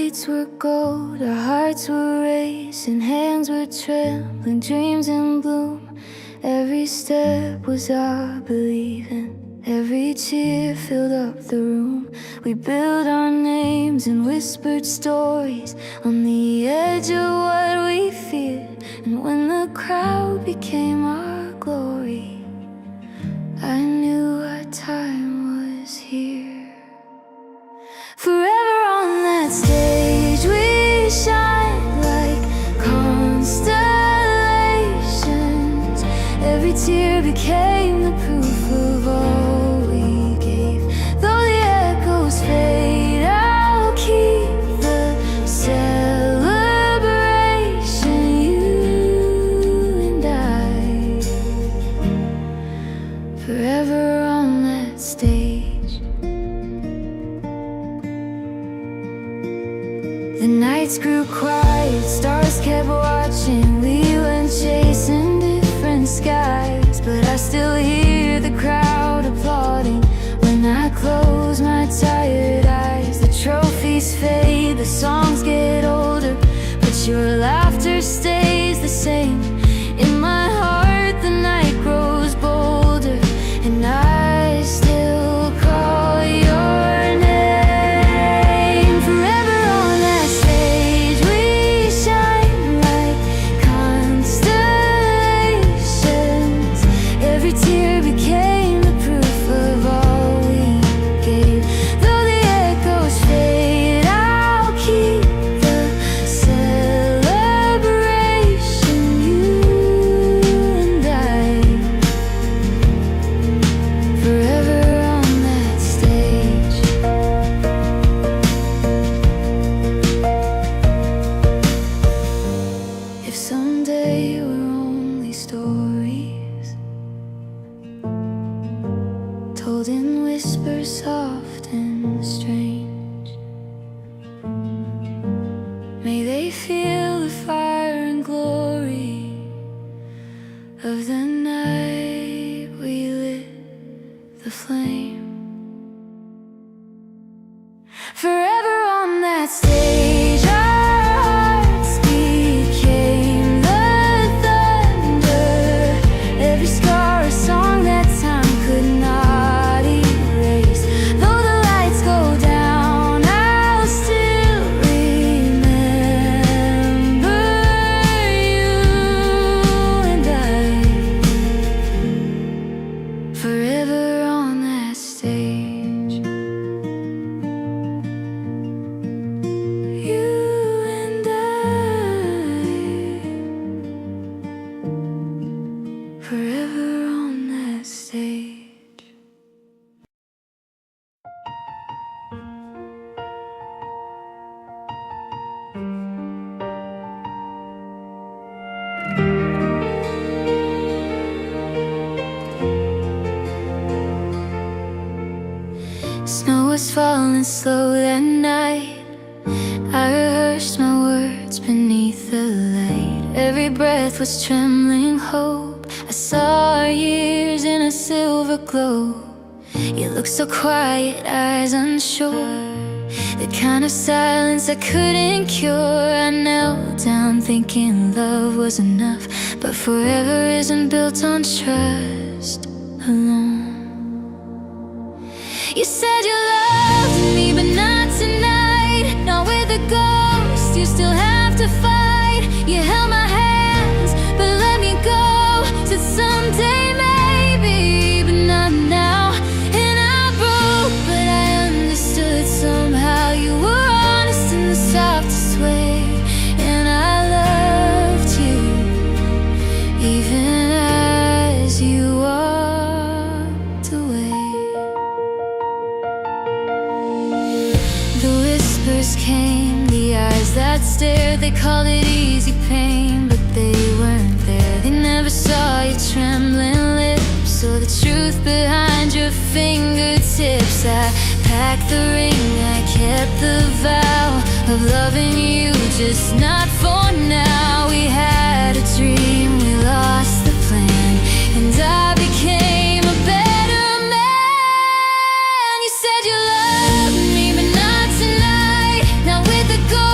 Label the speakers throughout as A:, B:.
A: nights were gold, our hearts were racing, hands were trembling, dreams in bloom. Every step was our believing, every tear filled up the room. We built our names and whispered stories on the edge of what we feared. And when the crowd became our glory, I knew our time was here. Forever on that stage we shine like constellations. Every tear became the proof of all we gave. Though the echoes fade, I'll keep the celebration. You and I, forever on that stage. The nights grew quiet, stars kept watching. We went chasing different skies, but I still hear the crowd applauding when I close my tired eyes. The trophies fade, the songs get older, but your laughter stays the same. In my heart the night grows bolder, and I still call your name. Forever on that stage we shine like constellations. Every tear became the proof of all we gave. Though the echoes fade, I'll keep the celebration. You and I, forever on that stage. If someday we're only stories told in whispers soft and strange, may they feel the fire and glory of the night we lit the flame. Forever on that stage, our hearts became the thunder. Every scar a song that time could not erase. Though the lights go down, I'll still remember you and I, forever on that stage. You and I, forever on that stage. Snow was falling slow that night. I rehearsed my words beneath the light. Every breath was trembling hope. I saw our years in a silver glow. You looked so quiet, eyes unsure, the kind of silence I couldn't cure. I knelt down thinking love was enough, but forever isn't built on trust alone. You said you loved me, but not tonight. Not with a ghost, you still have to fight. You held my hands, but let me go. Said someday maybe, but not now. And I broke, but I understood somehow. You were honest in the softest way, and I loved you, even as you walked away. The whispers came, the eyes that stared. They called it easy pain, but they weren't there. They never saw your trembling lips or the truth behind your fingertips. I packed the ring, I kept the vow of loving you, just not for now. We had a dream, we lost the plan, and I became a better man. You said you loved me, but not tonight. Not with the gold.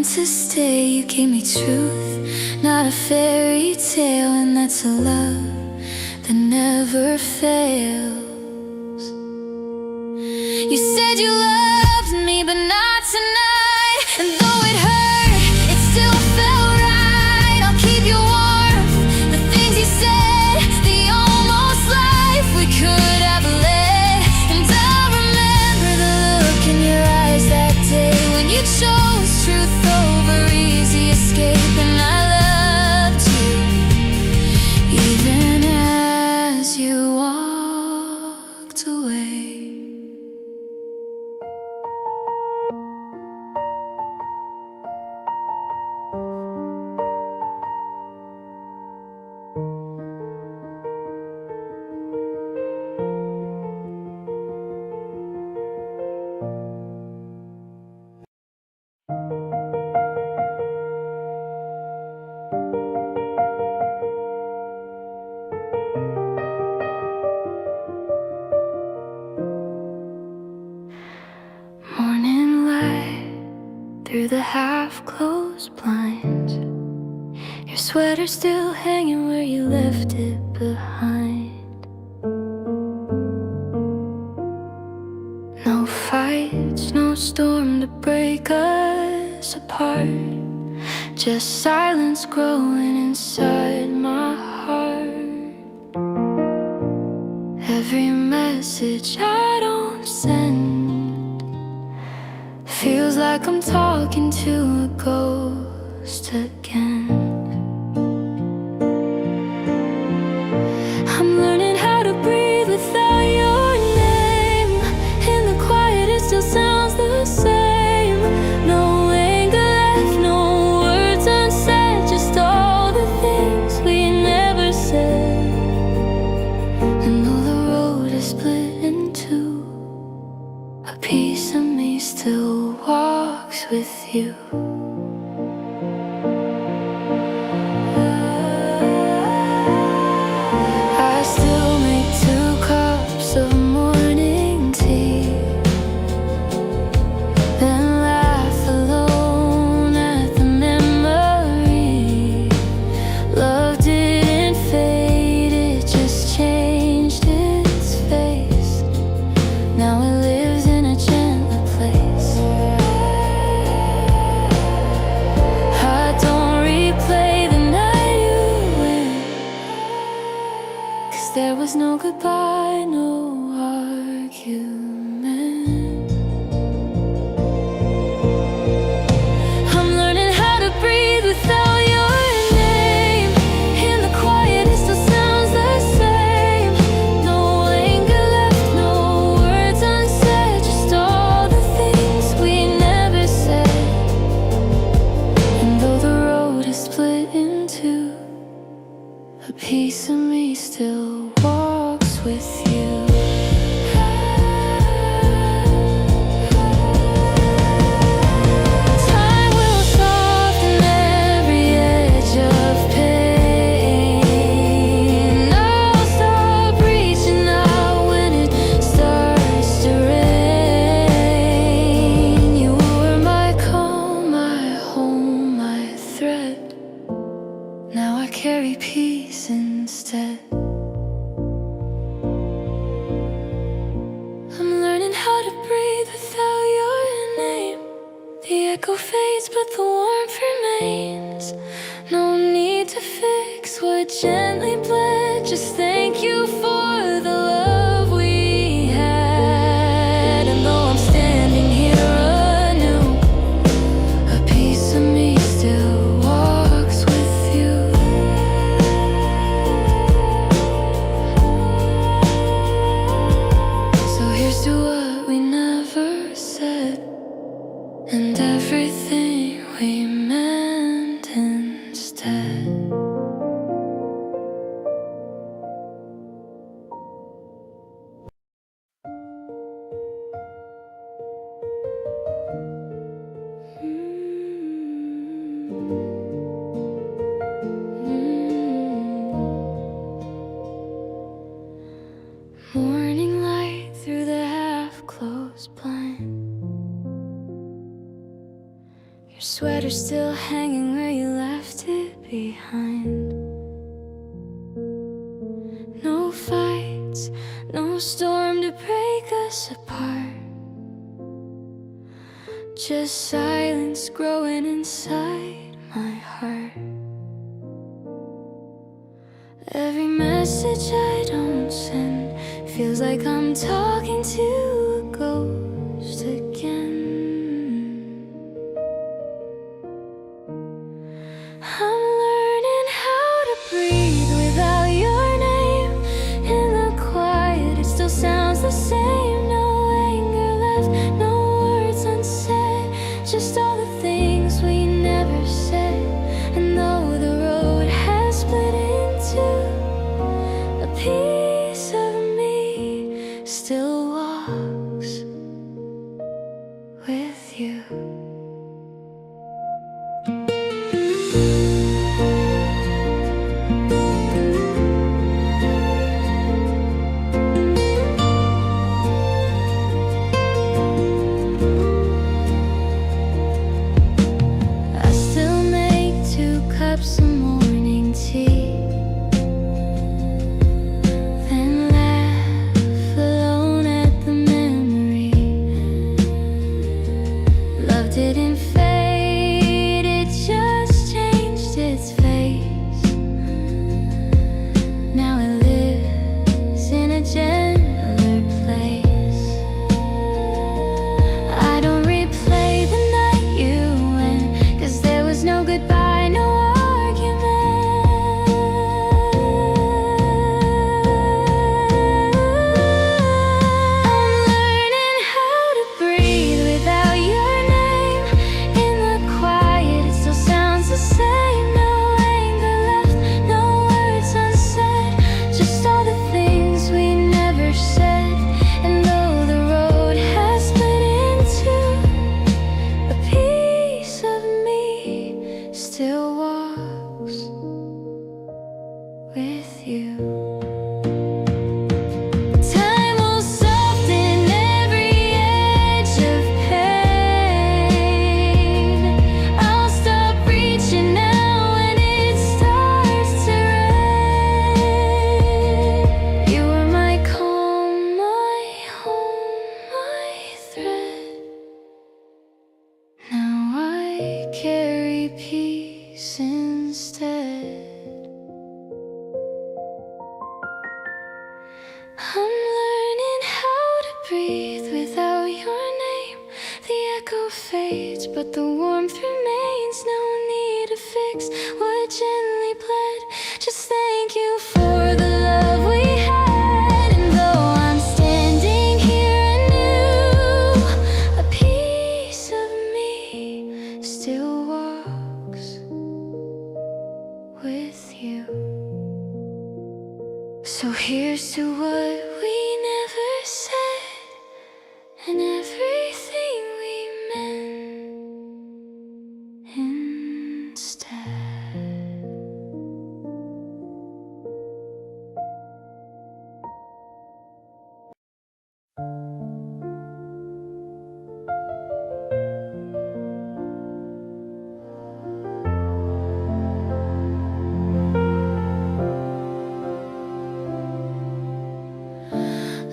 A: meant to stay. You gave me truth, not a fairy tale. And that's a love that never fails. You said you loved me, but not tonight. And though it hurt, it still felt right. I'll keep you warm, the things you said, the almost life we could have led. And I'll remember the look in your eyes that day when you chose truth over easy escape. And I loved you, even as you walked away. Morning light through the half-closed blinds. Your sweater still hanging where you left it behind. No fights, no storm to break us apart. Just silence growing inside my heart. Every message I don't send feels like I'm talking to a ghost again. I'm learning how to breathe without your name. In the quiet it still sounds the same. No anger left, no words unsaid, just all the things we never said. And though the road is split in two, a piece of me still walks with you. I still make 2 cups of morning tea, then laugh alone at the memory. Love didn't fade, it just changed its face. Now it lives in a gentler place. I don't replay the night you went, 'cause there was no goodbye, no argument. I'm learning how to breathe without your name. In the quiet it still sounds the same. No anger left, no words unsaid, just all the things we never said. And though the road is split in two, a piece of me still walks with you. Time will soften every edge of pain. I'll stop reaching out when it starts to rain. You were my calm, my home, my thread. Now I carry peace instead. I'm learning how to breathe without your name. The echo fades, but the warmth remains. No need to fix what gently bled. Just thank you for the love we had. And though I'm standing here anew, a piece of me still walks with you. So here's to what we never said, and everything we meant instead. Morning light through the half-closed blind. sweater still hanging where you left it behind. No fights, no storm to break us apart, just silence growing inside my heart. Every message I don't send feels like I'm talking to a ghost again. I'm learning how to breathe without your name. In the quiet, it still sounds the same. No anger left, no words unsaid, just all the things we never said. And though the road has split in two, a piece of me still walks with you. Some morning tea, then laugh alone at the memory. Love didn't fade, it just changed its face. Now it lives in a gentler place. I don't replay the night you went, 'cause there was no goodbye, no still walks with you. Time will soften every edge of pain. I'll stop reaching now when it starts to rain. You were my calm, my home, my thread. Now I carry peace instead. I'm learning how to breathe without your name. The echo fades, but the warmth remains. No need to fix what gently bled. Just thank you for the love we had. And though I'm standing here anew, a piece of me still walks with you. So here's to what we never said, and everything we meant instead.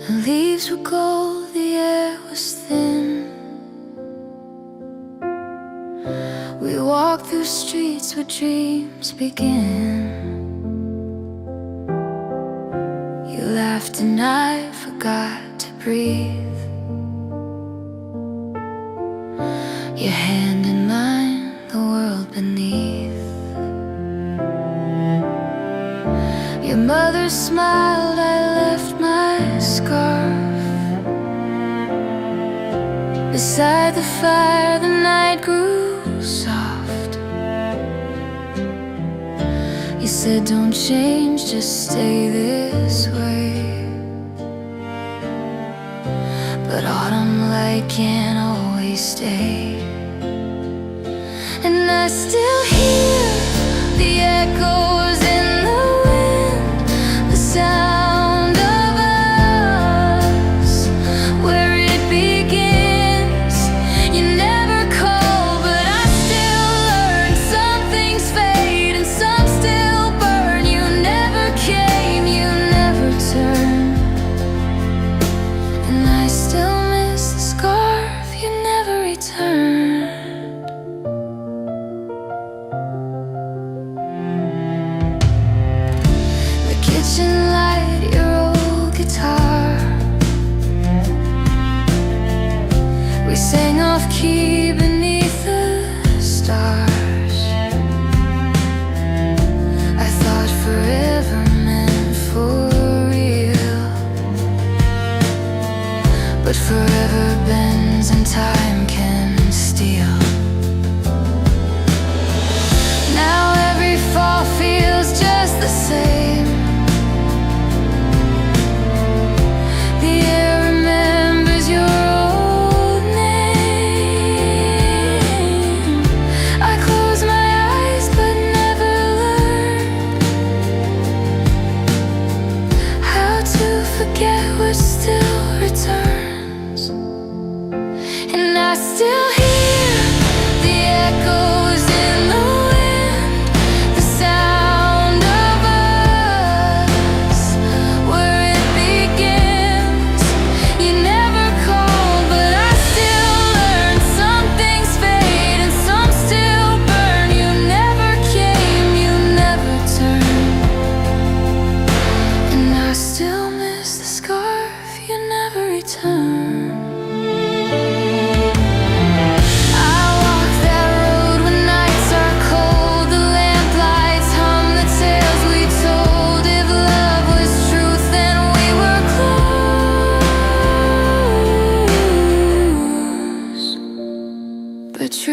A: The leaves were gold, the air was thin. We walked through streets where dreams begin. You laughed and I forgot to breathe. Your hand in mine, the world beneath. Your mother smiled, I left my scarf beside the fire. The night grew soft. You said don't change, just stay this way. But autumn light can't always stay. And I still hear the echoes in the wind, the sound of us, where it begins. You never call, but I still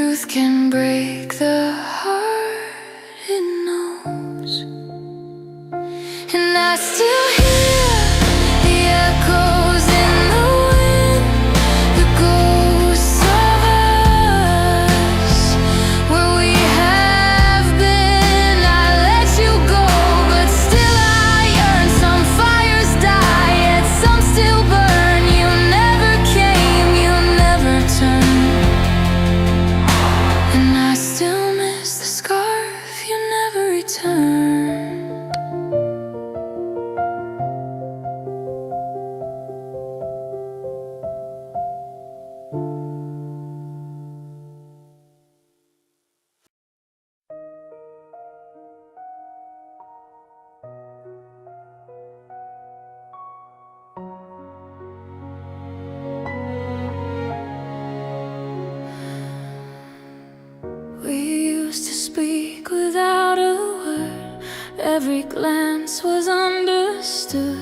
A: truth can break the heart it knows. And I still hear the echoes in the wind, the ghosts of us, where we have been. I let you go, but still I yearn. Some fires die, yet some still burn. You never came, you never turned. And I still miss the scarf you never returned. We used to speak without a word. Every glance was understood.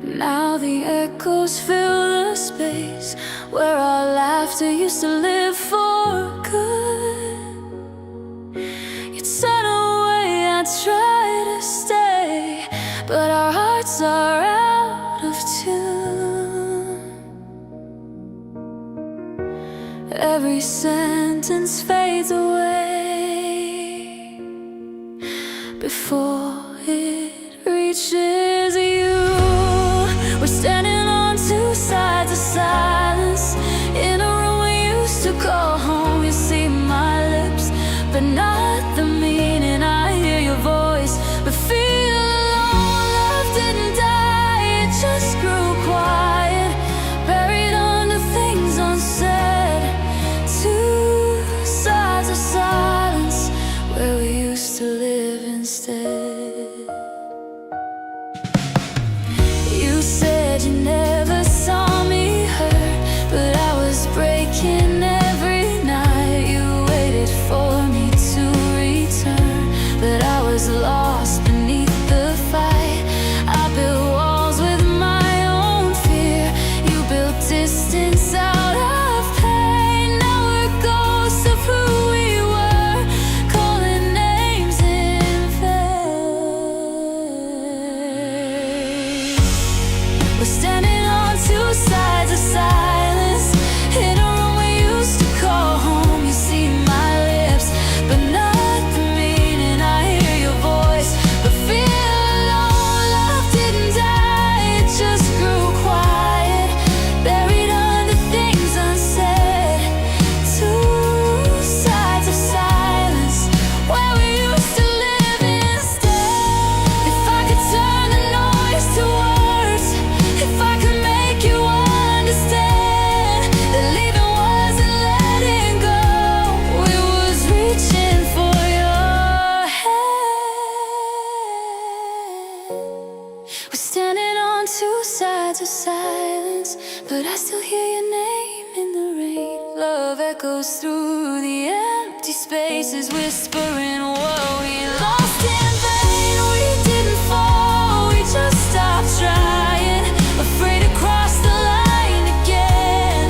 A: Now the echoes fill the space where our laughter used to live for good. You'd said away, I try to stay, but our hearts are out of tune. Every sentence fades away before it reaches you. We're standing on two sides of silence in a room we used to call home. You see my lips, but not the meaning. I hear your voice, but feel alone. Love didn't die, it just grew quiet, buried under things unsaid. Two sides of silence where we used to live instead. You said you never saw me hurt, but I was breaking every night. You waited for me to return, but I was lost beneath the fight. I built walls with my own fear. You built distance out of pain. Now we're ghosts of who we were, calling names in vain. We're standing on two sides of silence in a room we used to call home. You see my lips, but not the meaning. I hear your voice, but feel alone. Love didn't die, it just grew quiet, buried under things unsaid. Two sides of silence where we used to live instead. If I could turn the noise to words, if I could make you understand that leaving wasn't letting go, it was reaching for your hand. We're standing on two sides of silence, but I still hear your name in the rain. Love echoes through the empty spaces, whispering what we lost in vain. We didn't fall, we just stopped trying, afraid to cross the line again.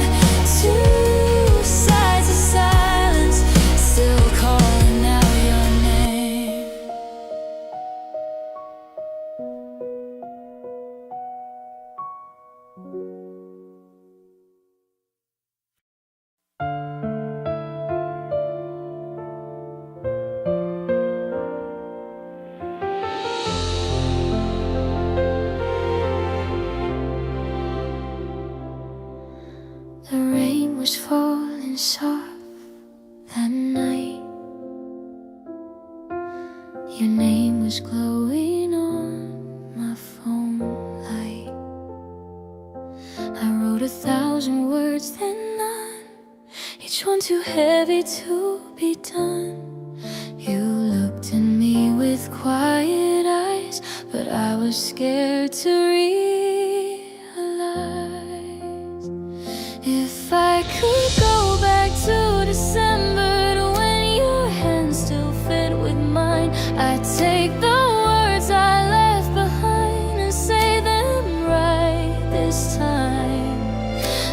A: Two sides of silence, still calling out your name. The rain was falling soft that night. Your name was glowing on my phone light. I wrote 1,000 words, then none, each one too heavy to be done. You looked at me with quiet eyes, but I was scared to realize. If I could go back to December, to when your hand still fit with mine, I'd take the words I left behind and say them right this time.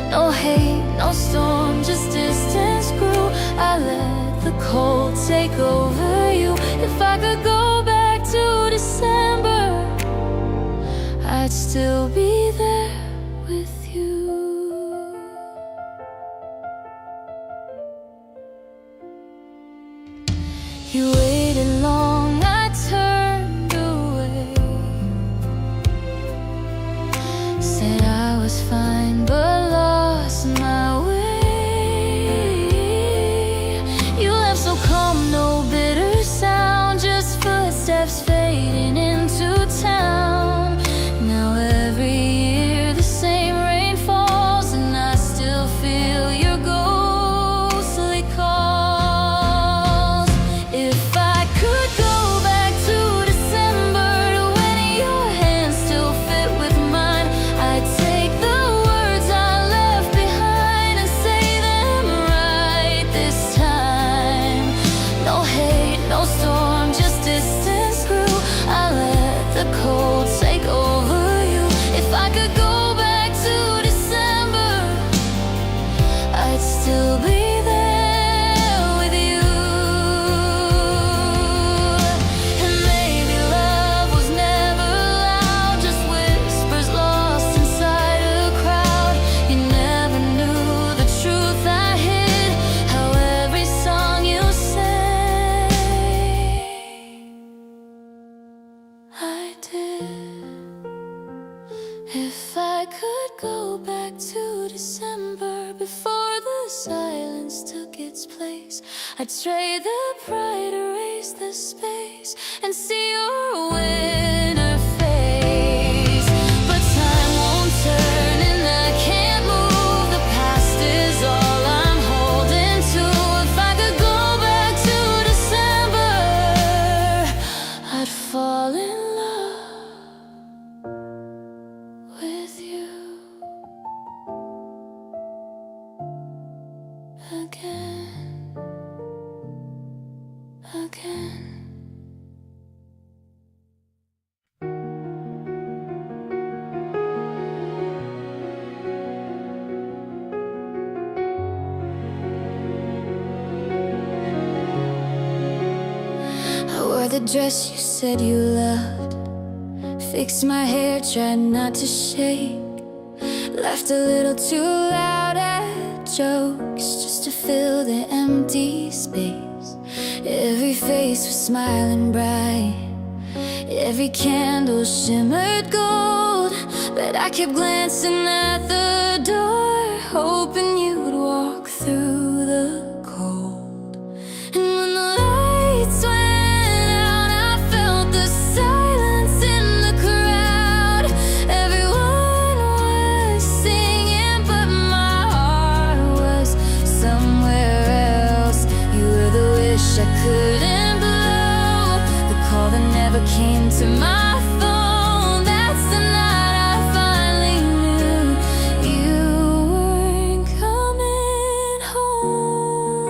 A: No hate, no storm, just distance grew. I let the cold take over you. If I could go back to December, I'd still be there with you. You waited long, I turned away. Said I was fine, but lost my way. You left so calm, no bitter sound, just footsteps fading into town. Now every year the same rain falls, and I still feel your ghostly calls. If I could go back to December, to when your hands still fit with mine, I'd take the words I left behind and say them right this time. No hate, no storm, just distance grew. I let the cold take over you. If I could go back to December, I'd still be there with you. And maybe love was never loud, just whispers lost inside a crowd. You never knew the truth I hid, how every song you sang, I did. If I could go back to December, before the silence took its place, I'd trade the pride, erase the space, and see your winter face. But time won't turn and I can't move. The past is all I'm holding to. If I could go back to December, I'd fall in love with you again, again. I wore the dress you said you loved, fixed my hair, tried not to shake, laughed a little too loud at jokes just to fill the empty space. Every face was smiling bright, every candle shimmered gold, but I kept glancing at the door, hoping you'd walk through the cold. And when the lights went out, I felt the silence in the crowd. Everyone was singing, but my heart was somewhere else. You were the wish I couldn't blow, the call that never came to my phone. That's the night I finally knew you weren't coming home.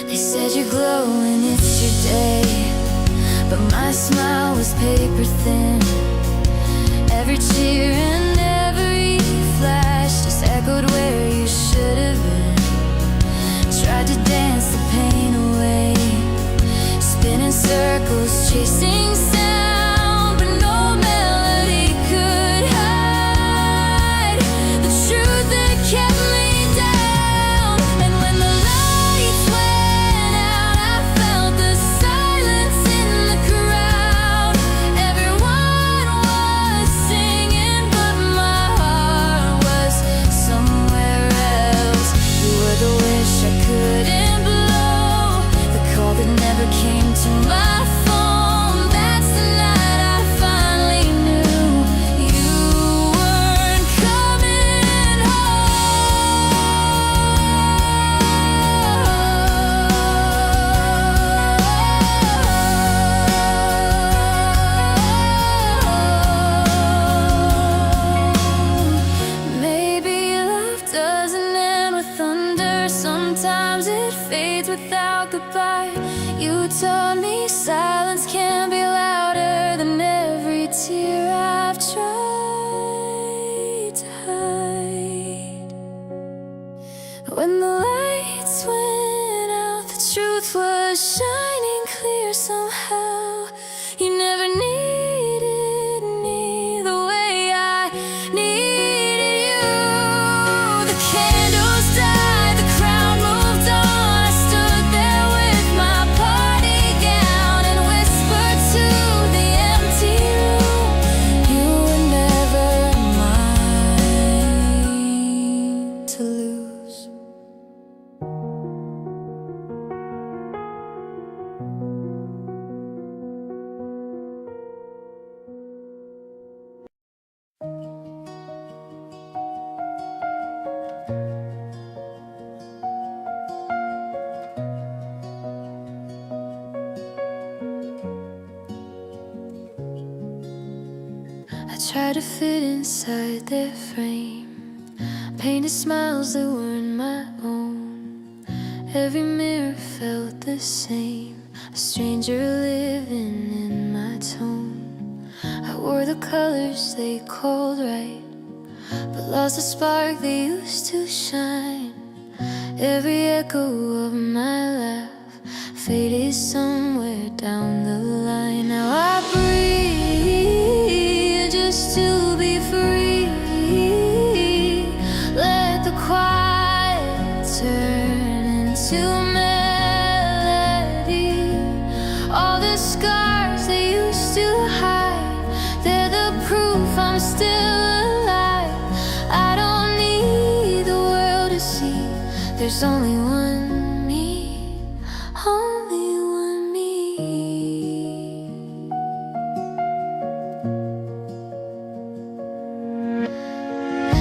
A: They said you're glowing, it's your day, but my smile was paper thin. Every cheer and every flash just echoed where you should have been. Tried to dance the pain away, spinning circles, chasing sound, but no melody could hide the truth that kept me down. And when the lights went out, I felt the silence in the crowd. Everyone was singing, but my heart was somewhere else. You were the wish I couldn't blow, the call that never came to my phone. That's the night I finally knew you weren't coming home. Maybe love doesn't end with thunder, sometimes it fades without goodbye. You taught me silence can be louder than every tear I've tried to hide. When the lights went out, the truth was shining clear somehow. You never needed me the way I needed you. The candles died, the crowd moved on. I stood there with my party gown and whispered to the empty room, you were never mine to lose. I tried to fit inside their frame, painted smiles that weren't my own. Every mirror felt the same, a stranger living in my tone. I wore the colors they called right, but lost the spark they used to shine. Every echo of my laugh faded somewhere down the line. Now I breathe just to be free. Let the quiet turn into melody. All the scars they used to hide, they're the proof I'm still alive. I don't need the world to see, there's only one me, only one me.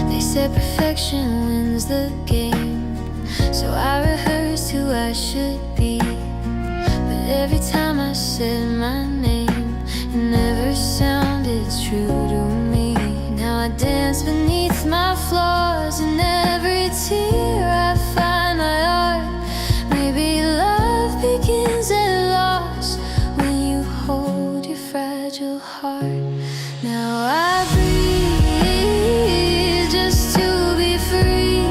A: They said perfection wins the game, so I rehearsed who I should be. But every time I said my name, it never sounded true to me. Now I dance beneath my flaws, and every tear I find my art. Maybe love begins at loss when you hold your fragile heart. Now I breathe just to be free.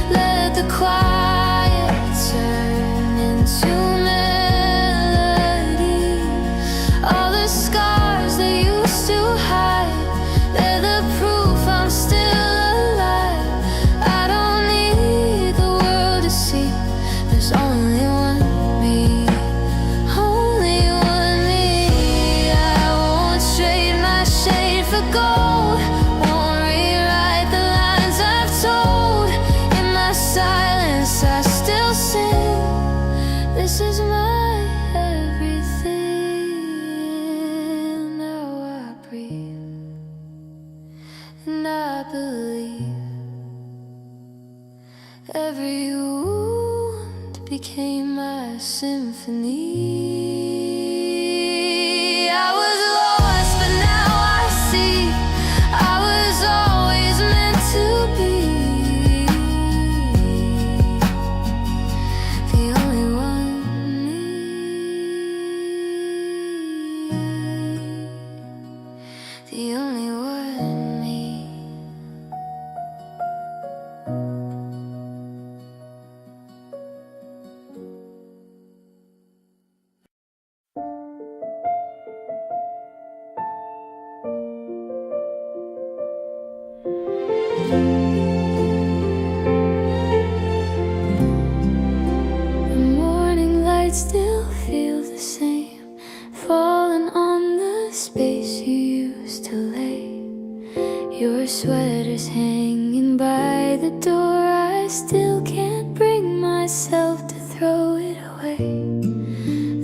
A: Let the quiet turn into melody. All the scars they used to hide, they're the proof I'm still alive. I don't need the world to see, there's only one me, only one me. I won't trade my shade for gold, won't rewrite the lines I've told. In my silence I still sing, this is my everything. Now I breathe and I believe every wound became my symphony. I was lost, but now I see I was always meant to be the only one me, the only one me. The morning light still feels the same, falling on the space you used to lay. Your sweater's hanging by the door, I still can't bring myself to throw it away.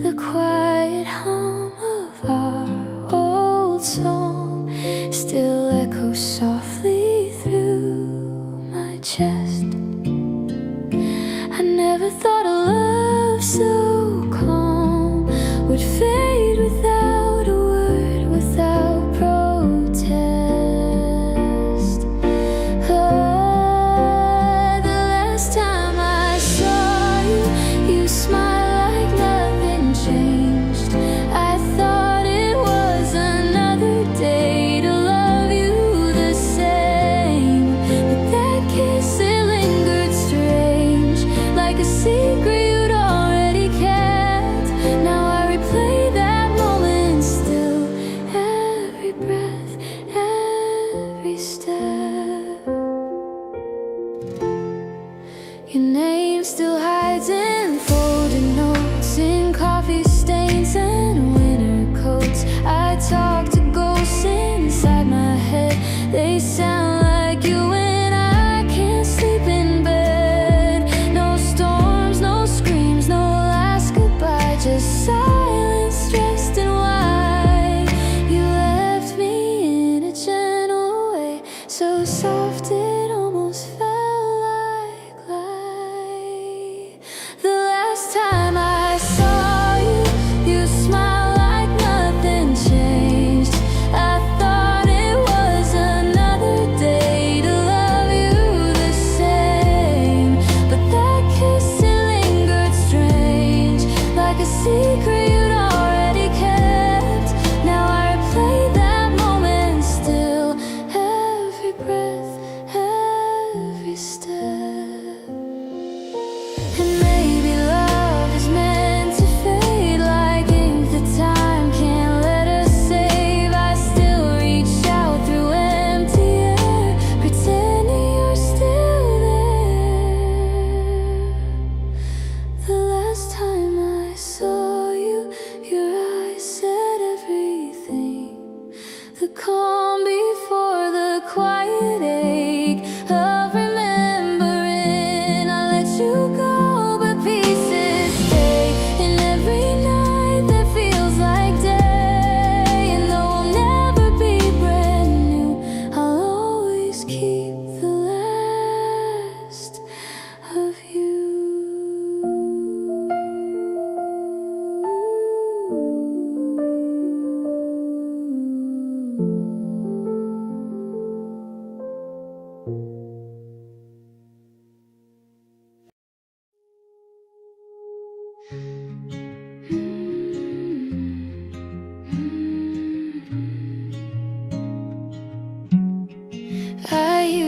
A: The quiet hum of our old song still echoes softly through my chest. I never thought a love so calm would fade without a word, without protest. Oh,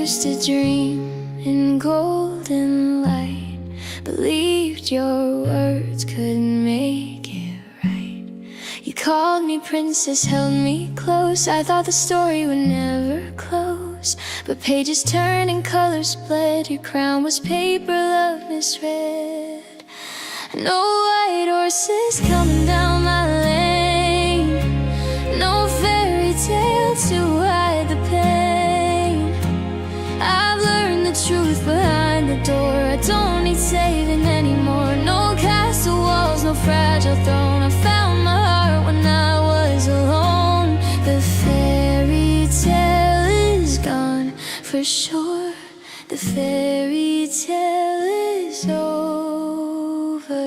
A: used to dream in golden light, believed your words could make it right. You called me princess, held me close. I thought the story would never close, but pages turned and colors bled. Your crown was paper, love misread. No white horses coming down my lane, no fairy tale to hide the pain. I've learned the truth behind the door. I don't need saving anymore. No castle walls, no fragile throne. I found my heart when I was alone. The fairy tale is gone for sure. The fairy tale is over.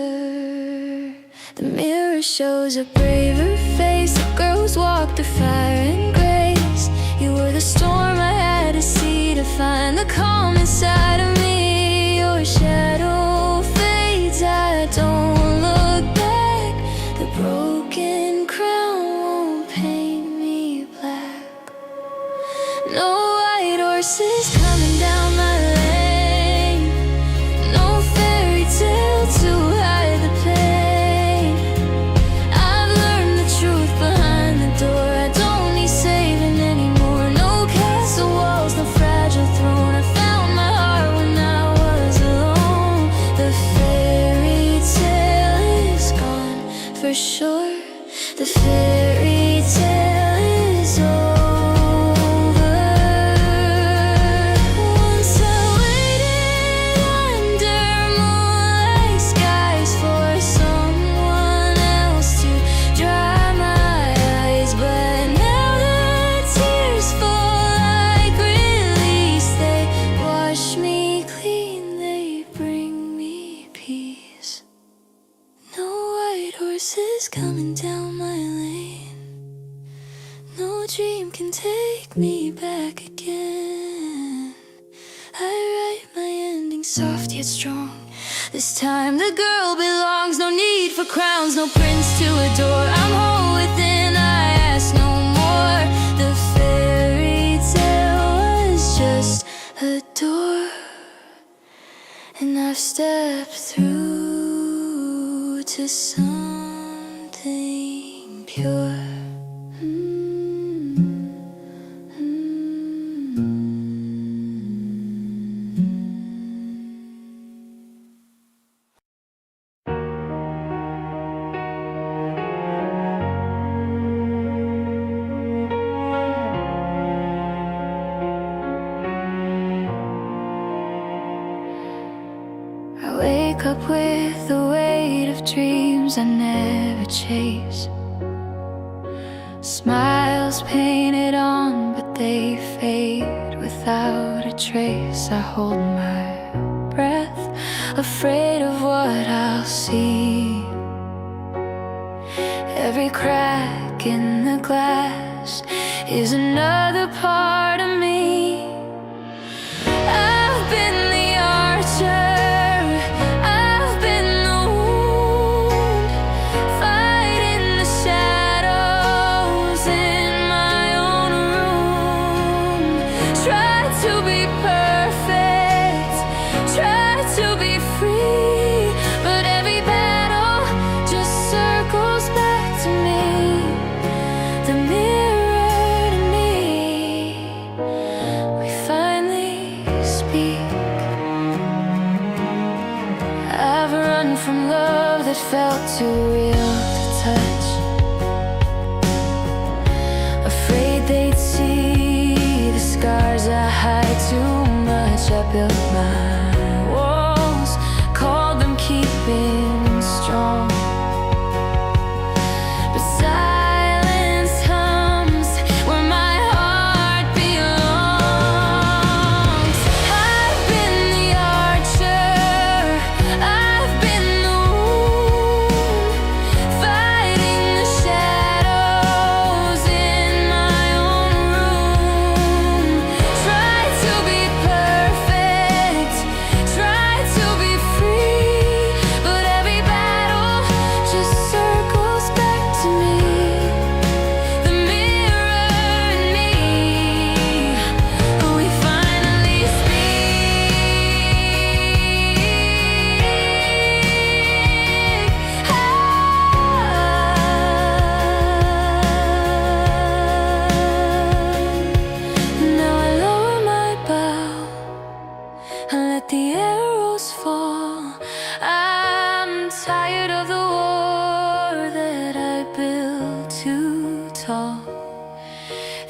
A: The mirror shows a braver face of girls walk through fire and grace. You were the storm I had to see to find the calm inside of me. Your shadow fades, I don't look back. The broken crown won't paint me black. No white horses coming down my lane, no fairy tale to hide the pain. I've learned the truth behind the door. I don't need saving anymore. No castle walls, no fragile throne. I found my heart when I was alone. The fairy tale is gone for sure. The fairy tale is over. Once I waited under moonlight skies for someone else to dry my eyes, but now the tears fall like release. They wash me clean, they bring me peace. No white horses coming down my lane, no dream can take me back again. I write my ending soft yet strong. This time the girl belongs. No need for crowns, no prince to adore. I'm whole within, I ask no more. The fairy tale was just a door, and I've stepped through to something pure. I wake up with the weight of dreams I never chase. Smiles painted on, but they fade without a trace. I hold my breath, afraid of what I'll see. Every crack in the glass is another part of me. I've been the archer, I've been the wound, fighting the shadows in my own room. Try to be perfect, try to be free, but every battle just circles back to me. The mirror to me, we finally speak. I've run from love that felt too real to touch, afraid they'd see the scars I hide too much. I built my walls, called them keeping strong, but silence hums where my heart belongs. I've been the archer, I've been the wound, fighting the shadows in my own room. Try to be perfect,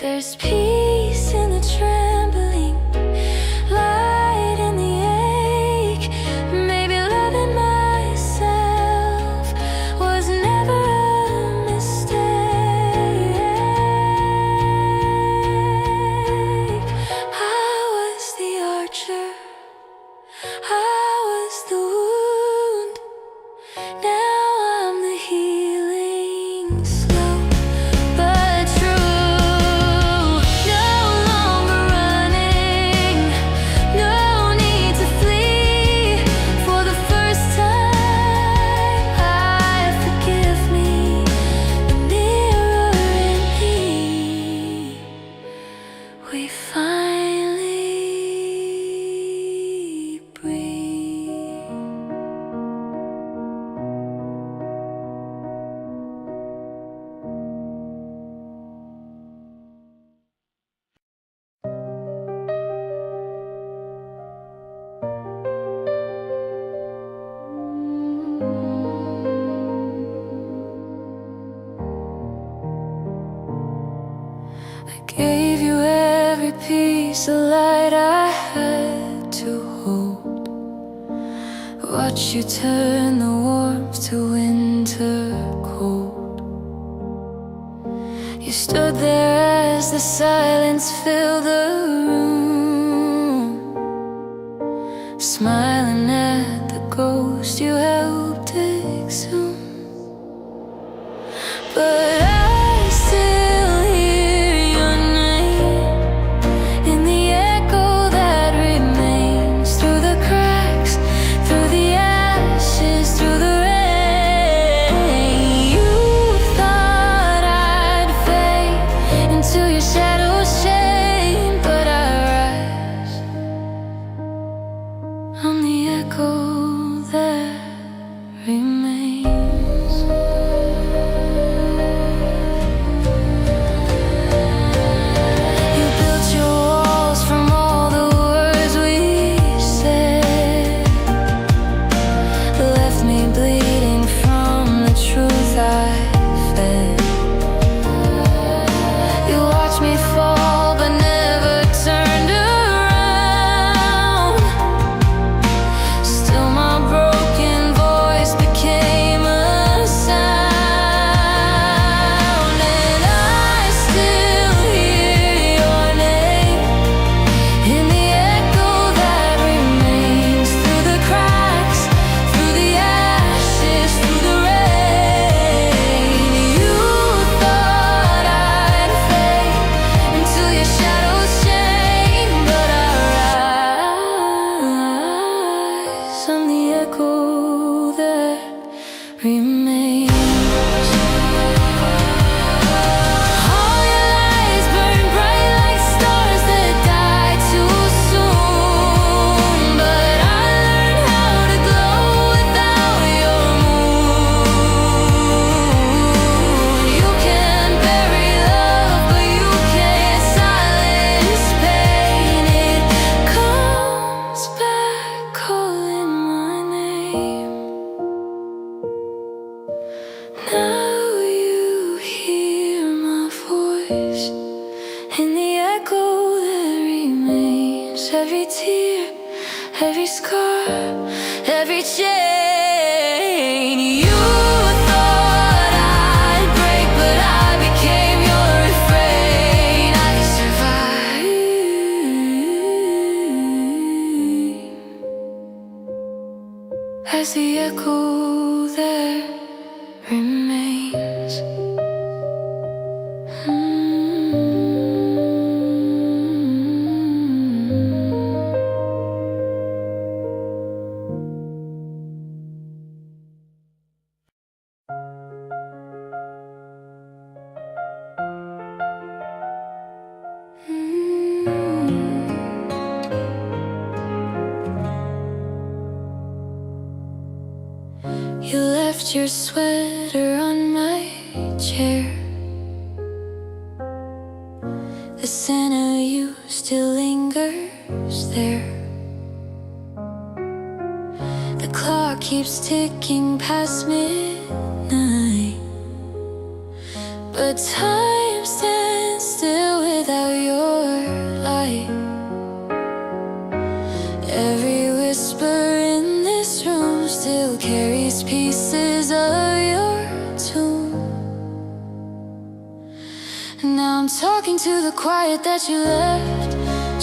A: There's peace in the trembling, light in the ache. Maybe loving myself was never a mistake. I was the archer, I was the wound. Now I'm the healing, slow but true. No longer running, no need to flee. For the first time, I forgive me, the mirror in me. We finally breathe. I gave you every piece of light I had to hold. Watch you turn the warmth to winter cold. You stood there as the silence filled the room, smiling at the ghost you helped exhume. But I still hear your name in the echo that remains, through the cracks, through the ashes, through the rain. You thought I'd fade into your shadow's shame, but I rise. I'm the echo that remains. You built your walls from all the words we said, left me bleeding from the truth I fed. You watched me fall but never turned around. Still my broken voice became a sound. And I still hear your name in the echo that remains, through the cracks, through the ashes, through the rain. You thought I'd fade into your shadow's shame, but I rise. I'm the echo that remains. All your lights burn bright like stars that die too soon, but I learned how to glow without your moon. You can bury love, but you can't silence pain. It comes back calling my name. Now you hear my voice in the echo that remains. Every tear, every scar, every chain. You thought I'd break, but I became your refrain. I survived as the echo that remains. You left your sweater on my chair. The scent of you still lingers there. The clock keeps ticking past midnight, but time stands still with And now I'm talking to the quiet that you left,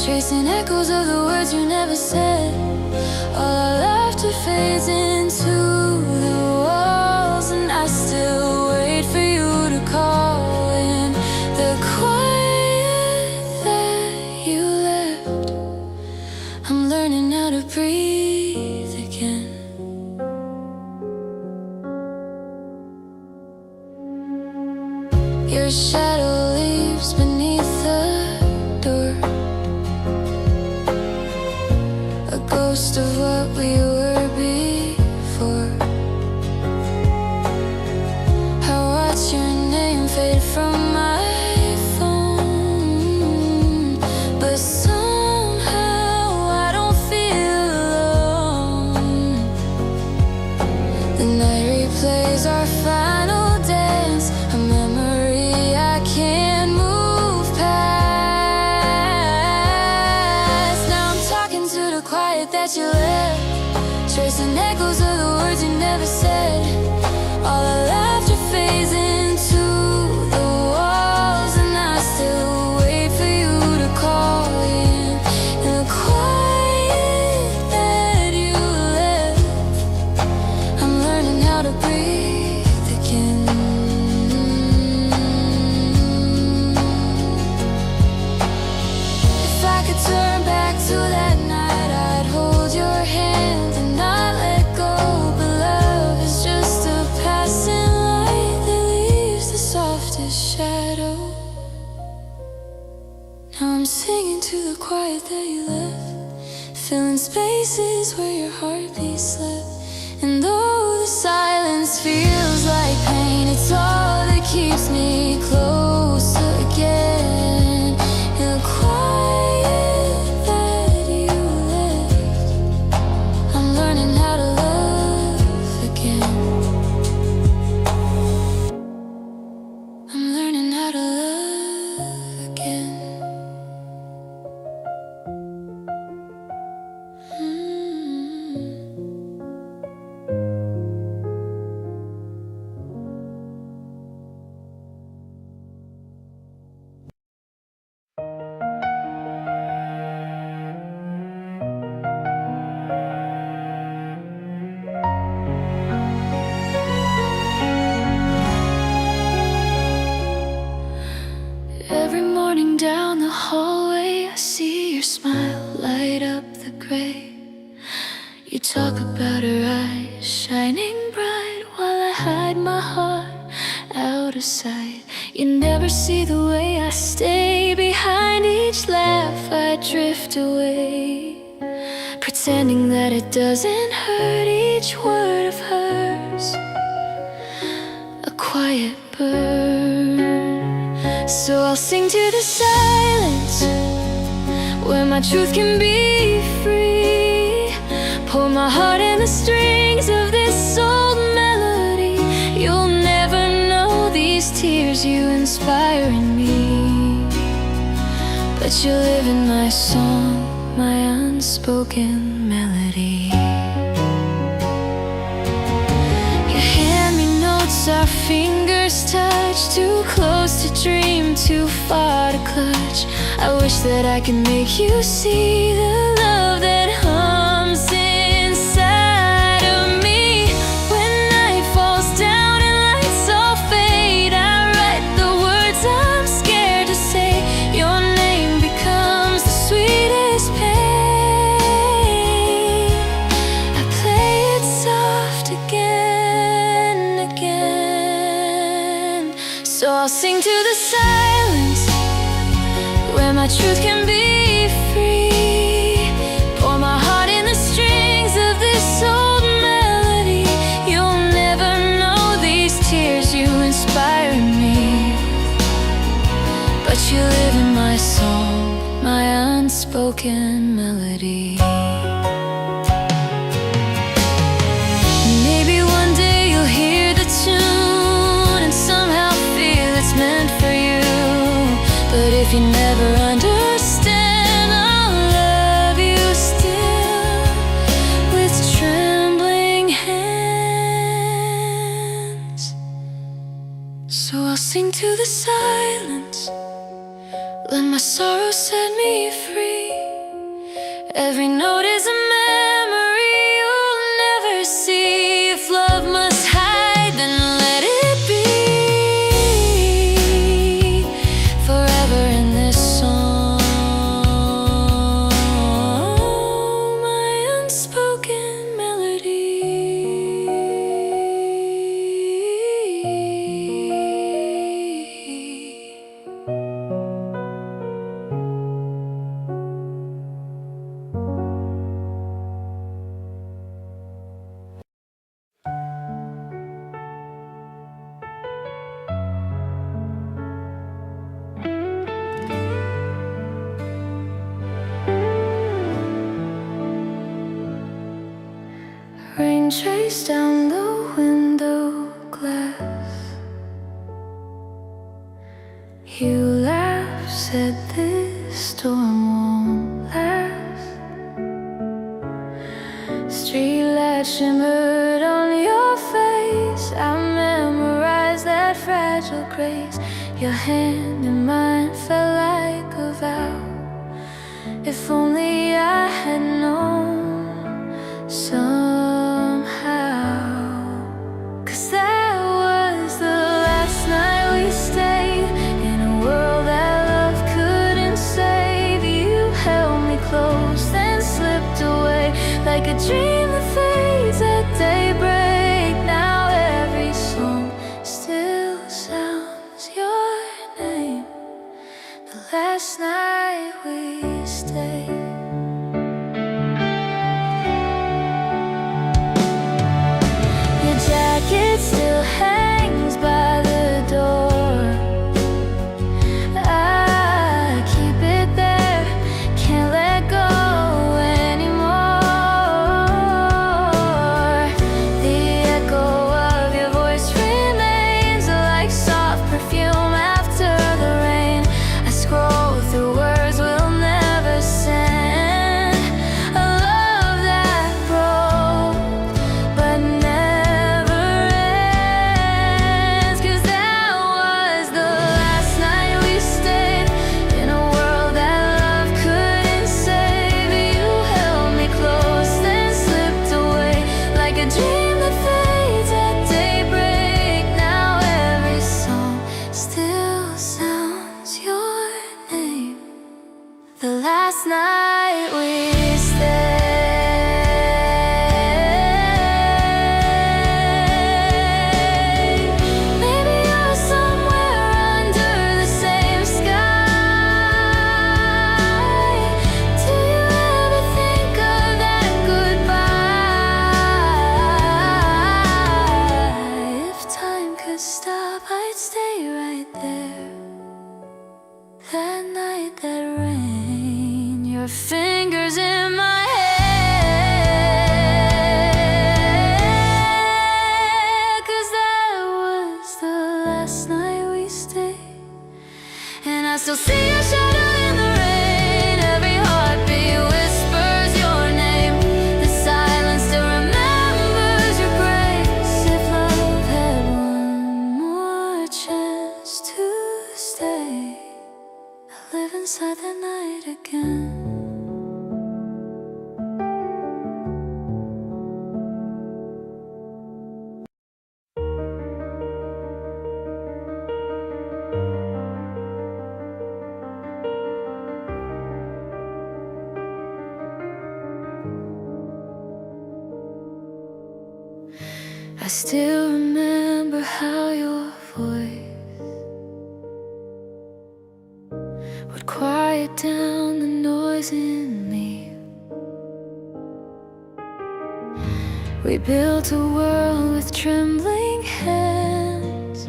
A: tracing echoes of the words you never said. All our laughter fades into the walls, and I still wait for you to call in the quiet that you left. I'm learning how to breathe again. Your shadow leaves beneath the door, a ghost of what we were before. I watch your name fade from my phone, but somehow I don't feel alone. The night replays our final dance, a memory I can't move past. Now I'm talking to the quiet that you left, tracing echoes of the words you never said. All our laughter fades into the walls, and I still wait for you to call in the quiet that you left. I'm learning how to breathe again. If I could turn back to that night, I'd hold your hand and not let go. But love is just a passing light that leaves the softest shadow. Now I'm singing to the quiet that you left, filling spaces where your heartbeat slept. And though the silence feels like pain, it's all that keeps me close again. In the quiet that you left, I'm learning how to love again. I'm learning how to love again. Every morning down the hallway, I see your smile light up the gray. You talk about her eyes shining bright while I hide my heart out of sight. You never see the way I stay behind each laugh. I drift away, pretending that it doesn't hurt. Each word of hers, a quiet burn. So I'll sing to the silence, where my truth can be free. Pour my heart in the strings of this old melody. You'll never know these tears you inspire in me, but you live in my song, my unspoken melody. You hand me notes, our fingers touch, too close to dream, too far to clutch. I wish that I could make you see the love that hums inside of me. When night falls down and lights all fade, I write the words I'm scared to say. Your name becomes the sweetest pain. I play it soft again, again. So I'll sing to the silence, where my truth can be free. Pour my heart in the strings of this old melody. You'll never know these tears you inspire in me, but you live in my song, my unspoken melody. Maybe one day you'll hear the tune and somehow feel it's meant for you. But if you never understand, I'll love you still with trembling hands. So I'll Sing to the silence, let my sorrow set me free. Every note is a memory you'll never see. If love must hide, then let it be. Forever in this song, my unspoken melody. Rain traced down the window glass. You laughed, said this storm won't last. Streetlight shimmered on your face. I memorized that fragile grace. Your hand in mine felt like a vow. If only I had known somehow. 'Cause that was the last night we stayed in a world that love couldn't save. You held me close, then slipped away like a dream that fades at daybreak. Now every song still sounds your name. The last night we stayed. It still hangs by the door. I keep it there, can't let go anymore. The echo of your voice remains like soft perfume after the rain. I scroll through words we'll never send. A love that broke but never. The last night we stayed. Maybe you're somewhere under the same sky. Do you ever think of that goodbye? If time could stop, I'd stay right there. That night that rain, your fingers in my hair. 'Cause that was the last night we stayed. And I still see your shadow in the rain. Every heartbeat whispers your name. The silence still remembers your grace. If love had one more chance to stay, I'll live inside the night again. I still remember how your voice would quiet down the noise in me. We built a world with trembling hands,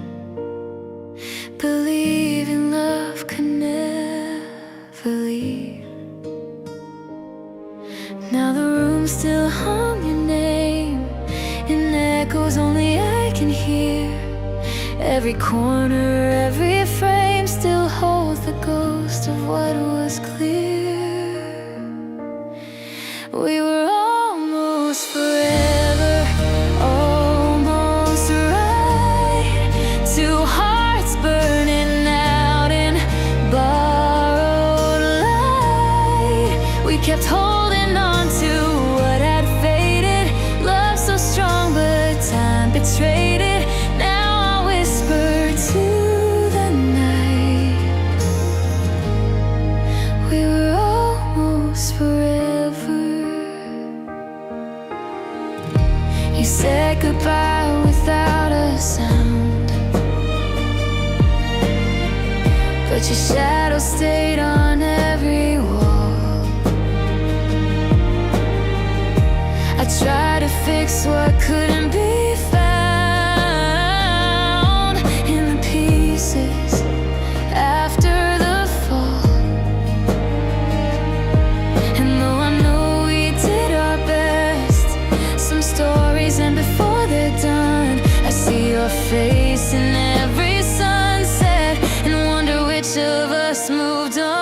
A: believing love could never leave. Now the room still hum your name in echoes only I can hear. Every corner, every frame still holds the ghost of what was clear. We were almost forever, almost right. Two hearts burning. Your shadow stayed on every wall. I tried to fix what couldn't be found in the pieces after the fall. And though I know we did our best, some stories end before they're done. I see your face in every sunset and wonder which of us moved on.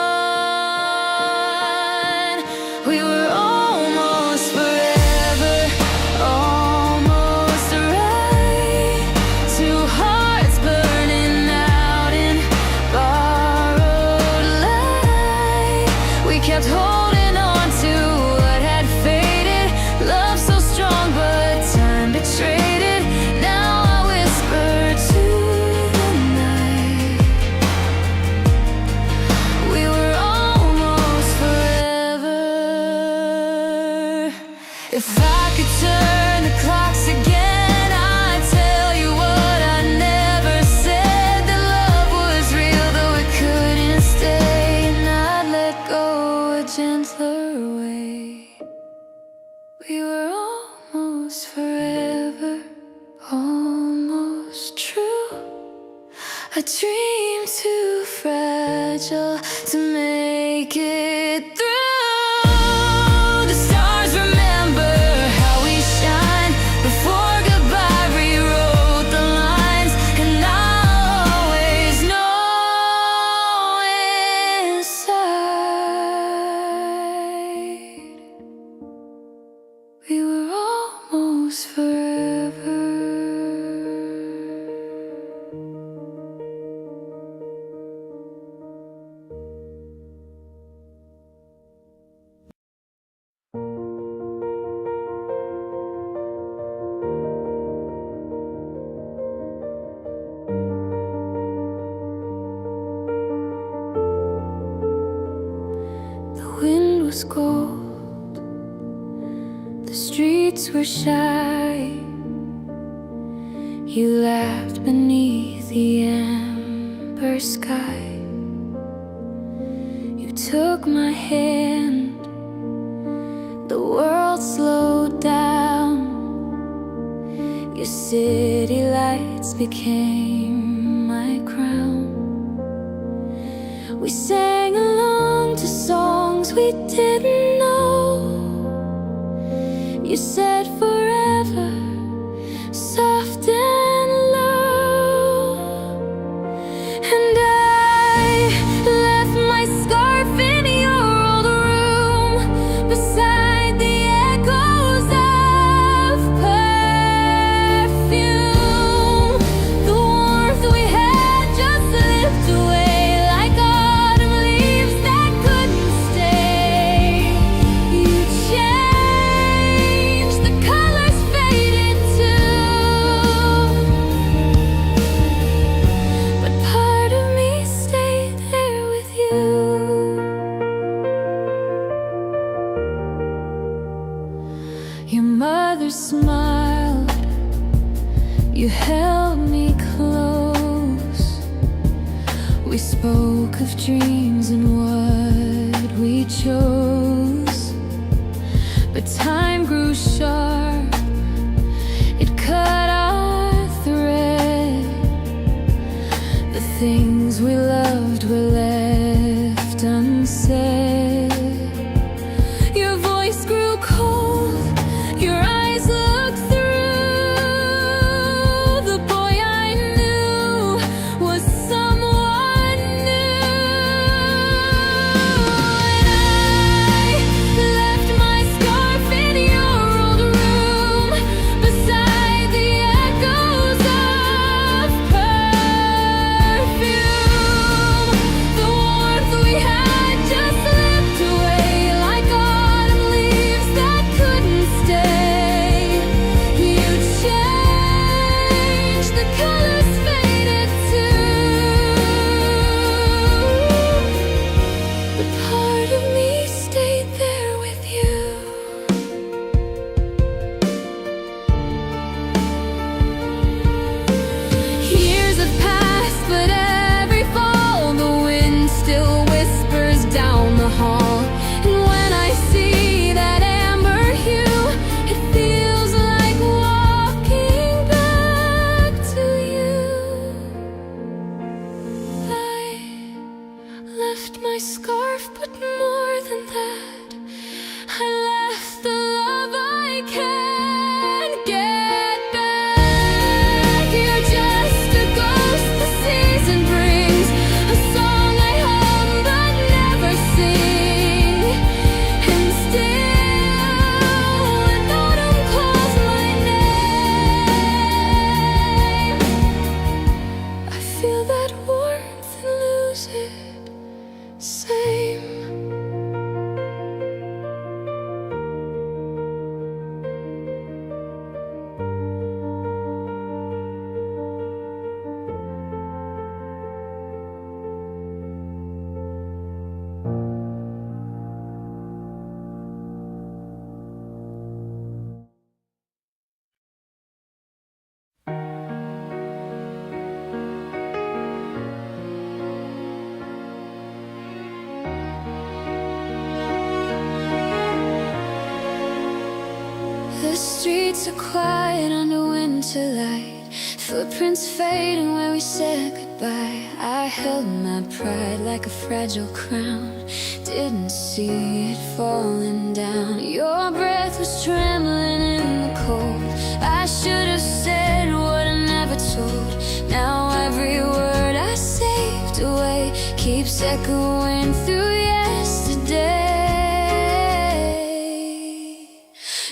A: We were almost forever, almost right. Two hearts burning out in borrowed light. We kept holding on to what had faded. Love so strong, but time betrayed it. Now I whisper to the night. We were almost forever. If I could turn the clocks again, I'd tell you what I never said. That love was real, though it couldn't stay. And I'd let go a gentler way. We were almost forever, almost true. A dream too fragile to make it through. The stars remember how we shine. Before goodbye rewrote the lines. And I'll always know inside we were almost forever. The wind was cold, the streets were shy. You laughed beneath the amber sky. You took my hand, the world slowed down. Your city lights became my crown. We sang along to songs we didn't know. You said forever, soft and low. And I left my scarf in your old room, beside the echoes of perfume. The warmth we had just slipped away like autumn leaves that couldn't stay. You changed, the colors faded too, but part of me stayed there with you. Your mother smiled, you held me close. We spoke of dreams and what we chose. But time grew sharp, it cut our thread. The things we loved were left unsaid. Your voice grew cold, your eyes looked through. The boy I knew was someone new. And I left my scarf in your old room, beside the echoes of perfume. left my scarf, but more than that, I left the love I can't get back. You're just a ghost the season brings, a song I hum but never sing. And still, when autumn calls my name, I feel that warmth and lose it. Same. The streets are quiet under winter light, footprints fading where we said goodbye. I held my pride like a fragile crown, didn't see it falling down. Your breath was trembling in the cold, I should have said what I never told. Now every word I saved away keeps echoing through yesterday.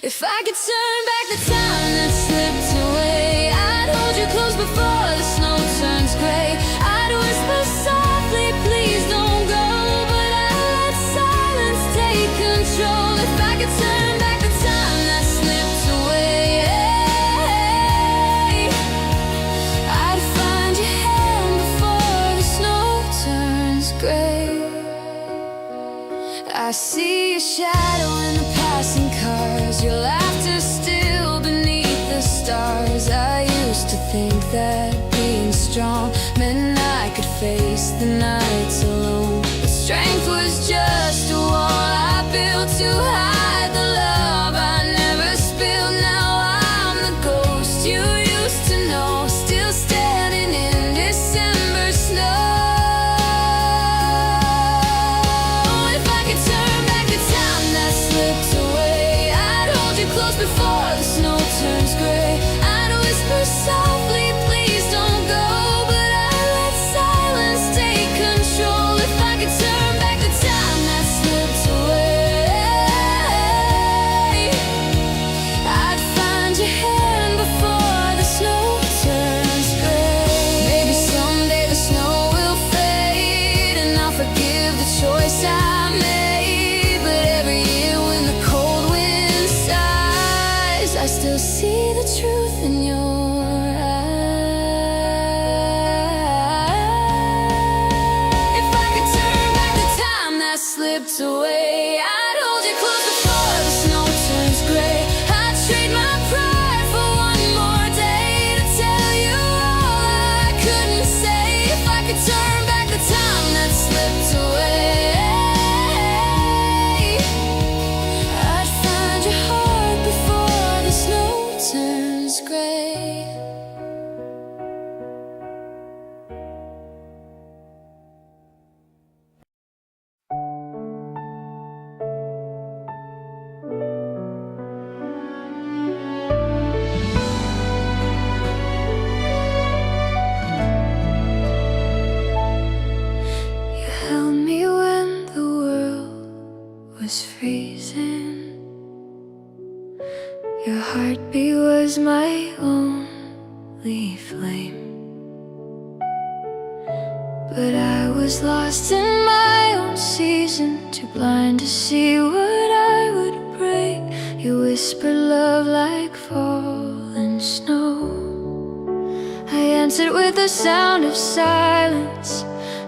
A: If I could turn back the time that slipped away, I'd hold you close before the snow turns gray. I'd whisper softly, please don't go, but I'd let silence take control. If I could turn back the time that slipped away, I'd find your hand before the snow turns gray. I see your shadow in the passing cars, your laughter still beneath the stars. I used to think that being strong meant I could face the nights alone, but strength was just a wall I built to hide the love I never spilled. Now I'm the ghost you used to know, still standing in December snow. Before the snow turns gray, I'd whisper softly, please don't go, but I'd let silence take control. If I could turn back the time that slipped away, I'd find your hand before the snow turns gray. Maybe someday the snow will fade and I'll forgive the choice I made, but every year when the cold wind sighs, I still see the truth in your eyes. If I could turn back the time that slipped away, I'd hold you close before the snow turns gray. I'd trade my pride for one more day to tell you all I couldn't say. If I could turn back the time that slipped away, I'd find your heart before the snow turns gray. You held me when the world was freezing, your heartbeat was my only flame, but I was lost in my own season, too blind to see what I would break. You whispered love like falling snow, I answered with the sound of silence.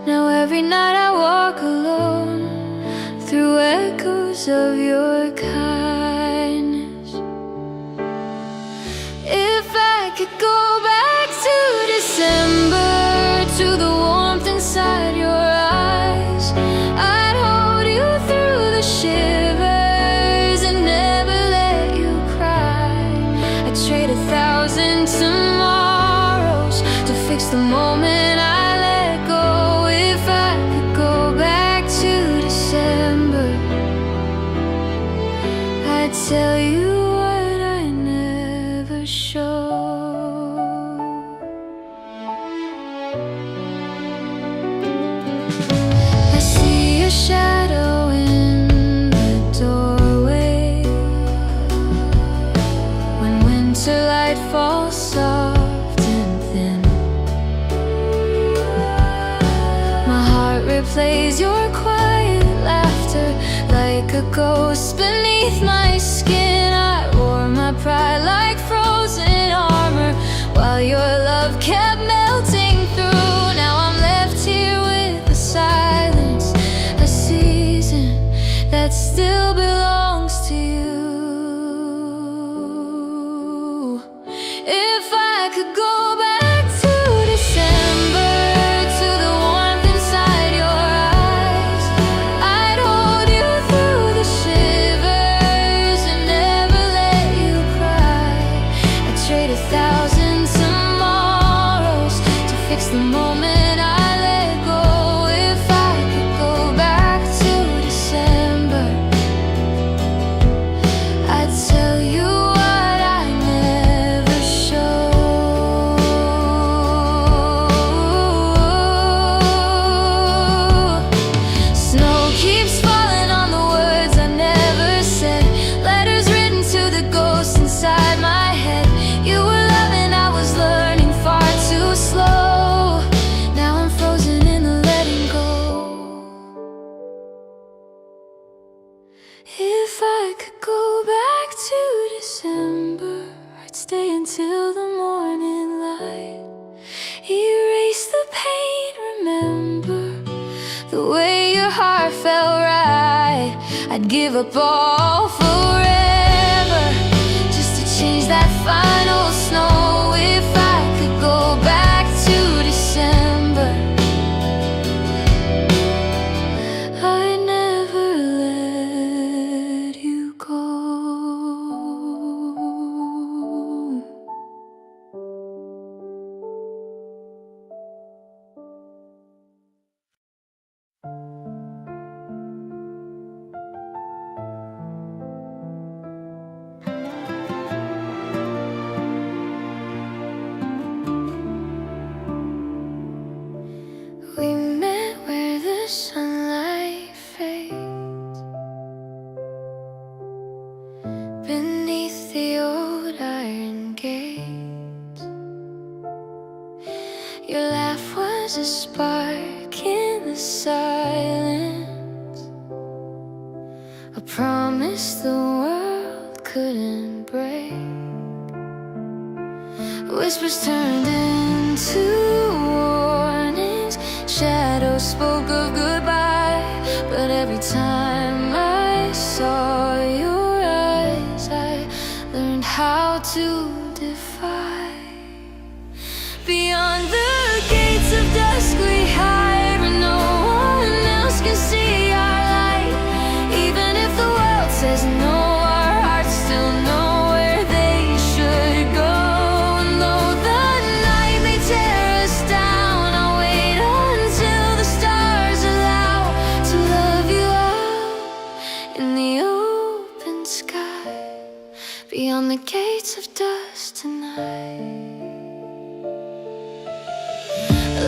A: Now every night I walk alone through echoes of your kindness. If I could go back to December, to the warmth inside your eyes, I'd hold you through the shivers and never let you cry. I'd trade 1,000 tomorrows to fix the moment I let go. If I could go back tell you what I never show. I see your shadow in the doorway when winter light falls soft and thin. My heart replays your quiet laughter like a ghost beneath my skin. I wore my pride like frozen armor while your love kept melting through. Now I'm left here with the silence, a season that still belongs to you. If I could go back to December, to the warmth inside your eyes, I'd hold you through the shivers and never let you cry. I'd trade 1,000 tomorrows to fix the moment I let go. If I could go back to December, I'd tell you what I never showed. Snow keeps falling on the words I never said, letters written to the ghosts inside my head. You were loving, I was learning far too slow. Now I'm frozen in the letting go. If I could go back to December, I'd stay until the morning light. Erase the pain, remember the way your heart felt right. I'd give up all forever just to change that final snow. If I could go back to December, I'd never let you go. We met where the sunlight fades beneath the old iron gate. Your laugh was a spark in the silence, a promise the world couldn't break. Whispers turned into warnings, shadows spoke of goodbye. But every time I saw your eyes, I learned how to defy. Beyond the gates of dusk we hide, where no one else can see our light. Even if the world says no, our hearts still know where they should go. And though the night may tear us down, I'll wait until the stars allow to love you out in the open sky, beyond the gates of dust tonight.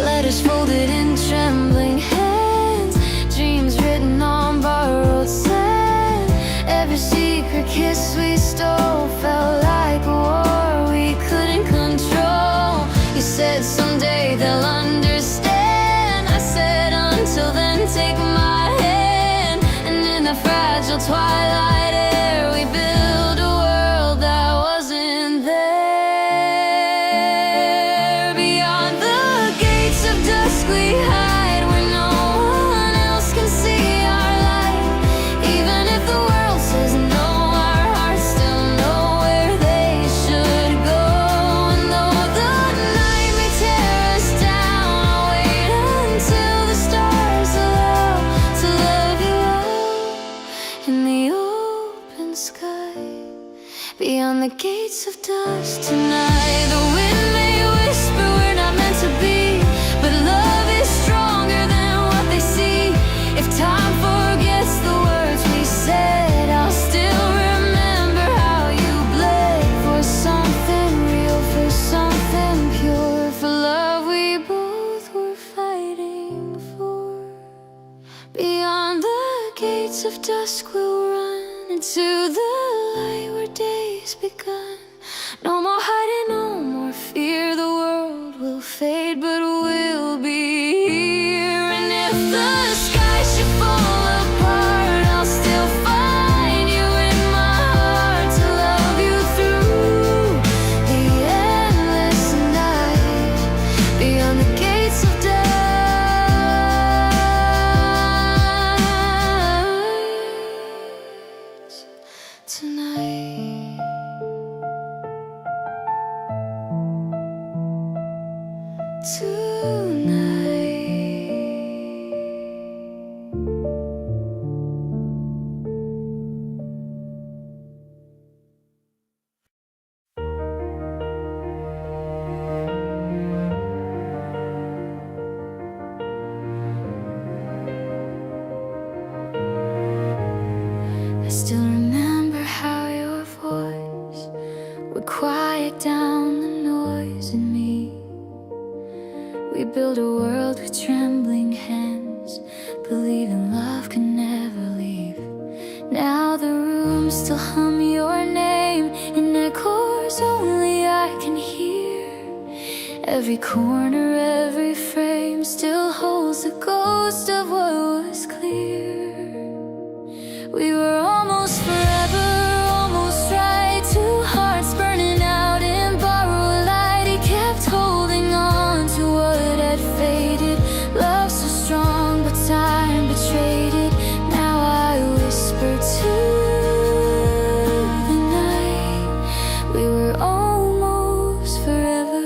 A: Letters folded in trembling hands, dreams written on borrowed sand. Every secret kiss we stole felt like a war we couldn't control. You said someday they'll understand. I said until then take my hand. And in the fragile twilight air we built a world that wasn't there. Beyond the gates of dusk we hide, where no one else can see our light. Even if the world says no, our hearts still know where they should go. And though the night may tear us down, I'll wait until the stars allow to love you out in the open sky, beyond the gates of dust tonight. The wind may whisper we're not meant to be, but love is stronger than what they see. If time forgets the words we said, I'll still remember Beyond the gates of dusk we'll run into the light where day's begun. No more hiding, no more fear. The world will fade, but we'll be here. And if the sky should fall apart, I'll still find you in my heart to love you through the endless night. Beyond the gates of death tonight. I still remember how your voice would quiet down the noise in me. We built a world with trembling hands, believing love could never leave. Now the rooms still hum your name in echoes only I can hear. Every corner, every frame still holds the ghost of what was clear. We were almost forever, almost right. Two hearts burning out in borrowed light. He kept holding on to what had faded. Love so strong, but time betrayed it. Now I whisper to the night, we were almost forever.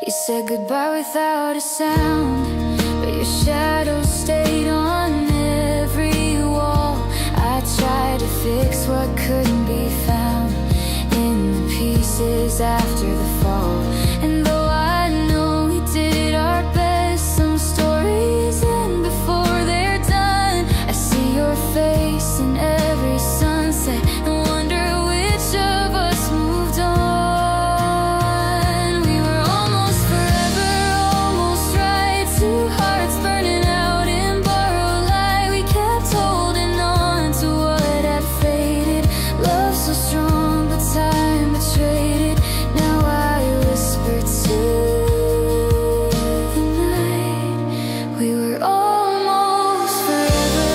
A: You said goodbye without a sound, but your shadow stayed on every wall. I tried to fix what couldn't be found in the pieces after the fall. And though I know we did our best, some stories end before they're done. I see your face in every sunset and wonder which of us moved on. We were almost forever, almost right. Two hearts burning out in borrowed light. We kept holding on to what had faded. Love so strong, but time betrayed it. Now I whisper to the night, we were almost forever.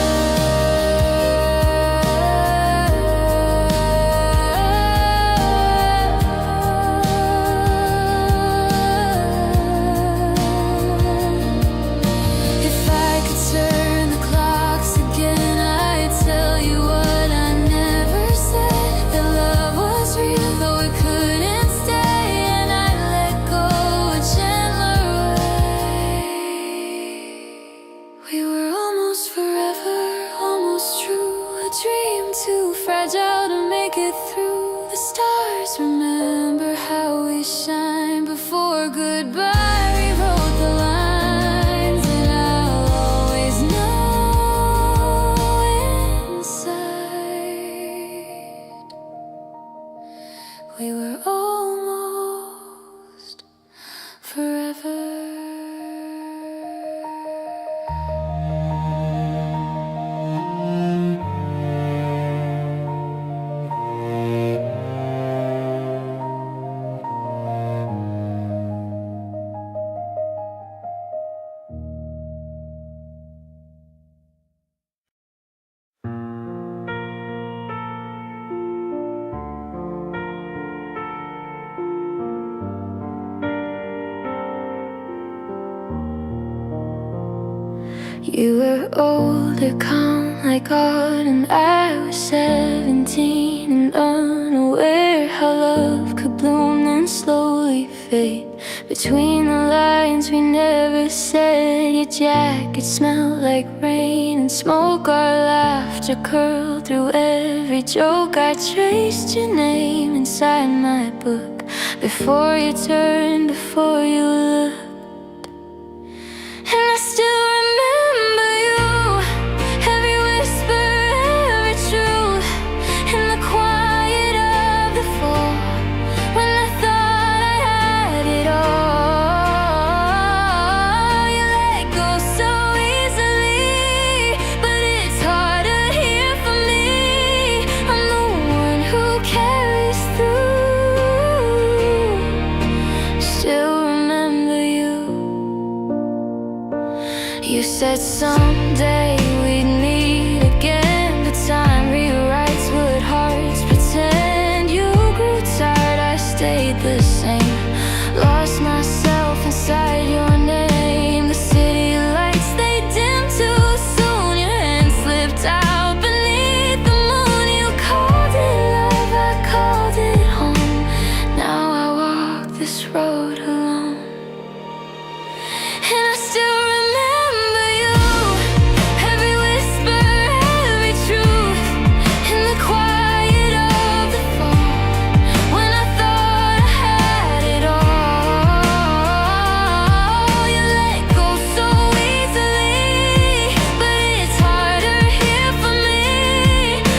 A: If I could turn the clocks again, I'd tell you what I never said. That love was real, though it couldn't stay. And I'd let go a gentler way. We were almost forever, almost true. A dream too fragile to make it through. The stars remember how we shine before goodbye. Rewrote the lines, and I'll always know inside we were almost forever. You were older, calm like God, and I was 17 and unaware how love could bloom and slowly fade. Between the lines we never said, your jacket smelled like rain and smoke. Our laughter curled through every joke. I traced your name inside my book before you turned, before you looked. And I still remember you, every whisper, every truth, in the quiet of the fall, when I thought I had it all. You said someday we'd meet again, but time rewrites what hearts pretend. You grew tired, I stayed the same. Lost myself inside your name. The city lights, they dimmed too soon. Your hand slipped out beneath the moon. You called it love, I called it home. Now I walk this road alone, and I still remember you. Every whisper, every truth, in the quiet of the phone. When I thought I had it all, you let go so easily. But it's harder here for me.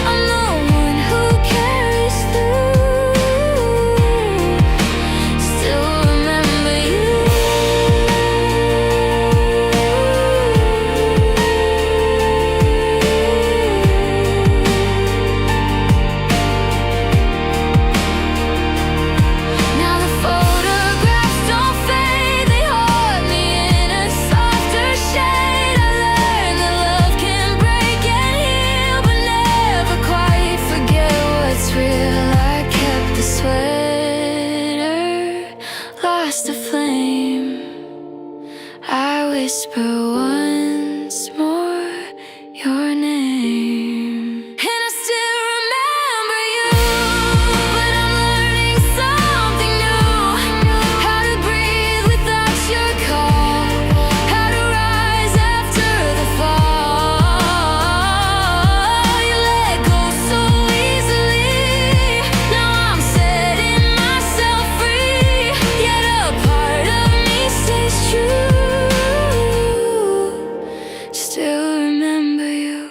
A: I'm the one who carries through. Still remember you. Now the photographs don't fade, they haunt me in a softer shade. I learned that love can break and heal, but never quite forget what's real. I kept the sweater, lost the flame. I whisper once more your name, and I still remember you. But I'm learning something new, how to breathe without your call, how to rise after the fall. You let go so easily. Now I'm setting myself free, yet a part of me stays true. Still remember you.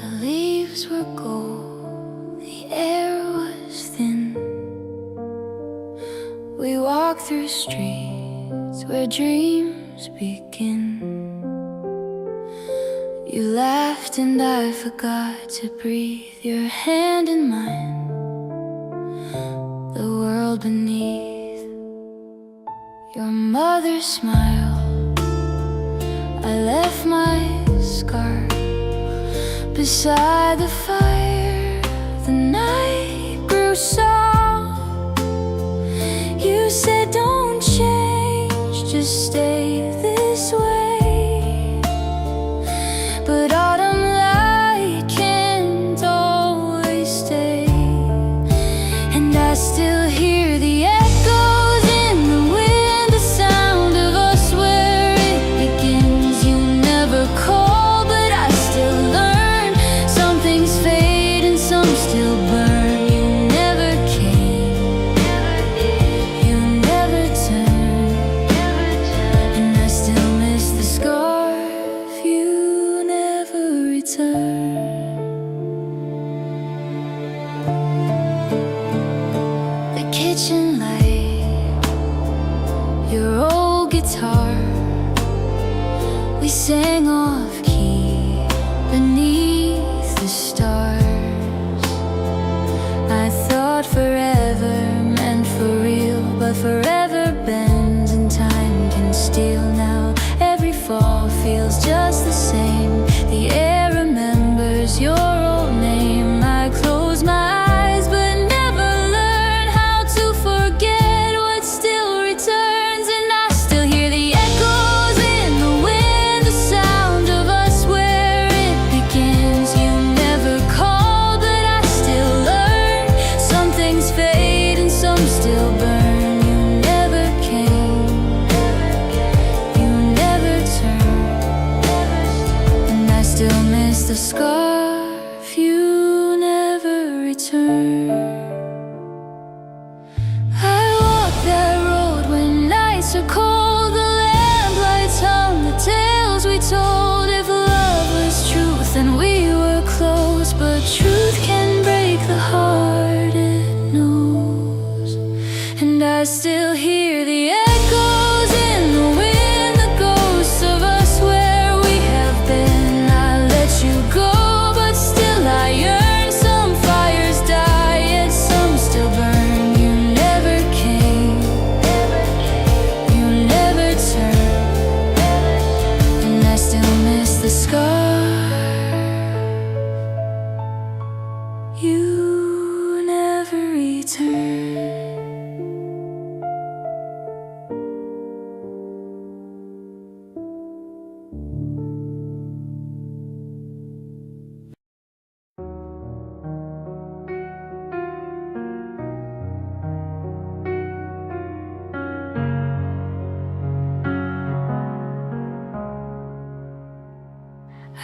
A: The leaves were gold, the air was thin. We walked through streets where dreams begin. You laughed and I forgot to breathe, your hand in mine, the world beneath. Your mother's smile, I left my scar beside the fire. The night grew soft. You said don't change, just stay this way. But autumn light can't always stay, and I still hear the echoes in the wind, the sound of us where it begins. You never call, but I still learn. Some things fade and some still burn. You never came, you never turned, and I still miss the scarf. You never returned. The kitchen light, your old guitar, we sang off key beneath the stars. I thought forever meant for real, but forever bends and time can steal. Now every fall feels just the same. The air remembers your old name. I close my eyes but never learn how to forget what still returns, and I still hear the echoes in the wind, the sound of us where it begins. You never call, but I still learn. Some things fade and some still burn. You never came, you never turned,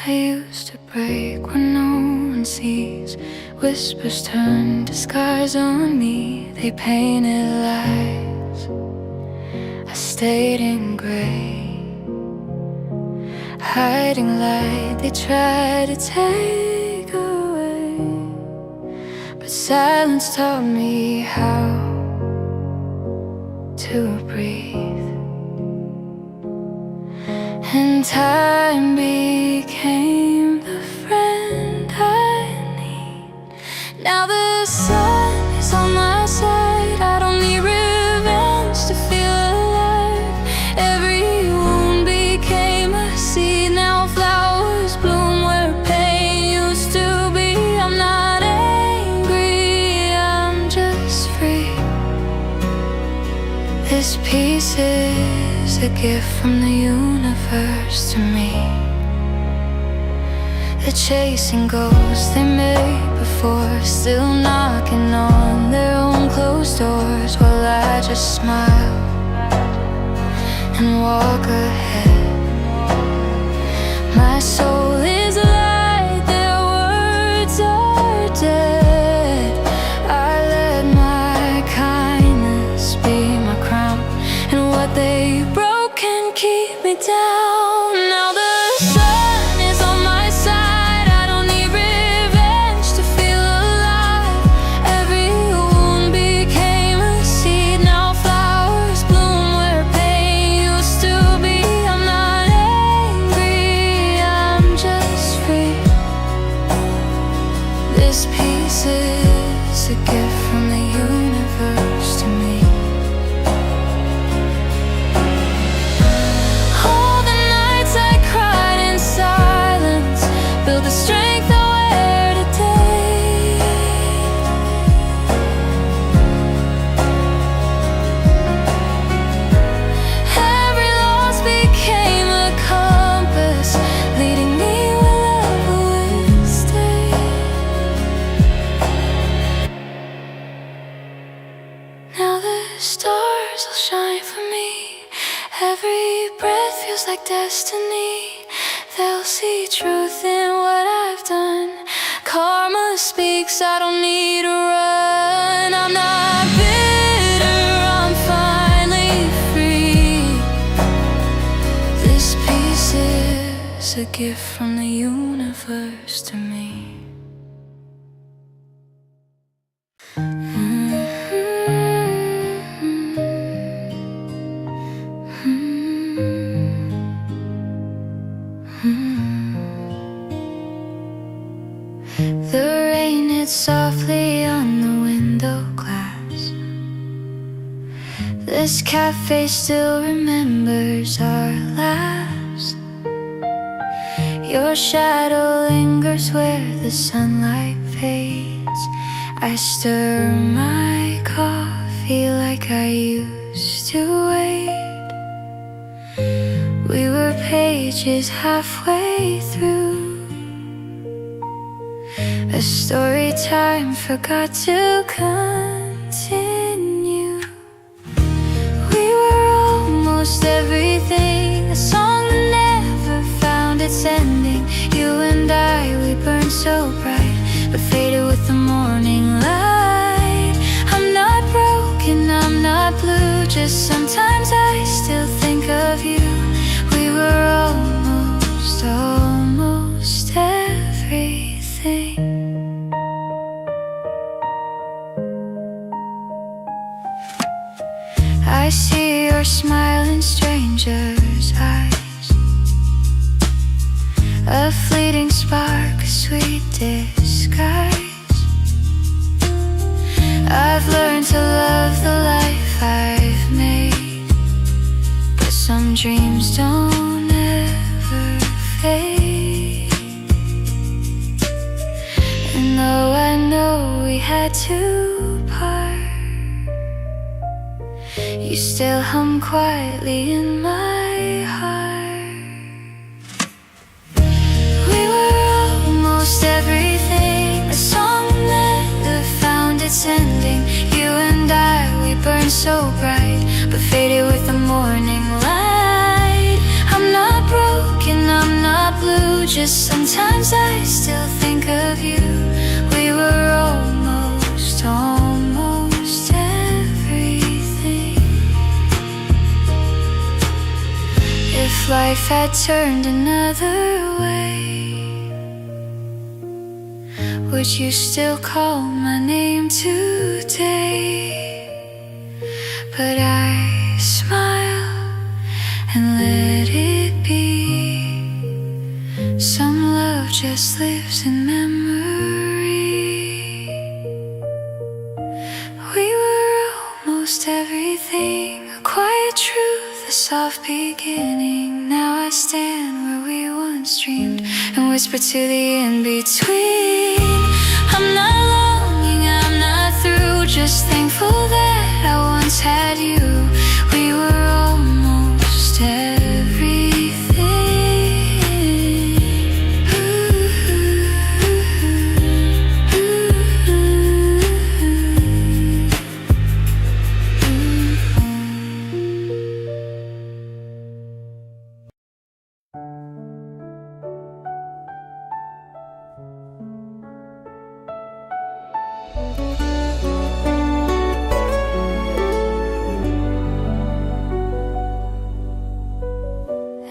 A: I used to break when no one sees. Whispers turn to skies on me. They painted lies. I stayed in gray, hiding light they tried to take away. But silence taught me how to breathe, and time became the friend I need. Now the sun is on my side. I don't need revenge to feel alive. Every wound became a seed. Now flowers bloom where pain used to be. I'm not angry, I'm just free. This piece is a gift from the universe to me. They're chasing ghosts they made before, still knocking on their own closed doors, while I just smile and walk ahead. My soul is light, their words are dead. I let my kindness be my crown, and what they broke can keep me down. Now the sun is on my side. I don't need revenge to feel alive. Every wound became a seed. Now flowers bloom where pain used to be. I'm not angry, I'm just free. This piece is a gift from the universe to me. All the nights I cried in silence build the strength I wear today. Every loss became a compass, leading me where love would stay. Now the stars will shine for me. Every breath feels like destiny. They'll see truth in what I've done. Karma speaks, I don't need to run. I'm not bitter, I'm finally free. This piece is a gift from the universe to me. The rain hits softly on the window glass. This cafe still remembers our last. Your shadow lingers where the sunlight fades. I stir my coffee like I used to wait. We were pages halfway through a story time forgot to continue. We were almost everything, a song that never found its ending. You and I, we burned so bright, but faded with the morning light. I'm not broken, I'm not blue, just sometimes I still think of you. We were almost everything. I see your smile in strangers' eyes, a fleeting spark, a sweet disguise. I've learned to love the life I've made, but some dreams don't ever fade. And though I know we had to part, you still hum quietly in my heart. We were almost everything, a song that found its ending. You and I, we burned so bright, but faded with the morning light. I'm not broken, I'm not blue, just sometimes I still think of you. We were almost everything. If life had turned another way, would you still call my name today? But I smile and let it be. Some love just lives in memory. We were almost everything, a quiet truth, a soft beginning. Now I stand where we once dreamed and whisper to the in-between. I'm not longing, I'm not through, just thankful that I once had you. We were almost everything.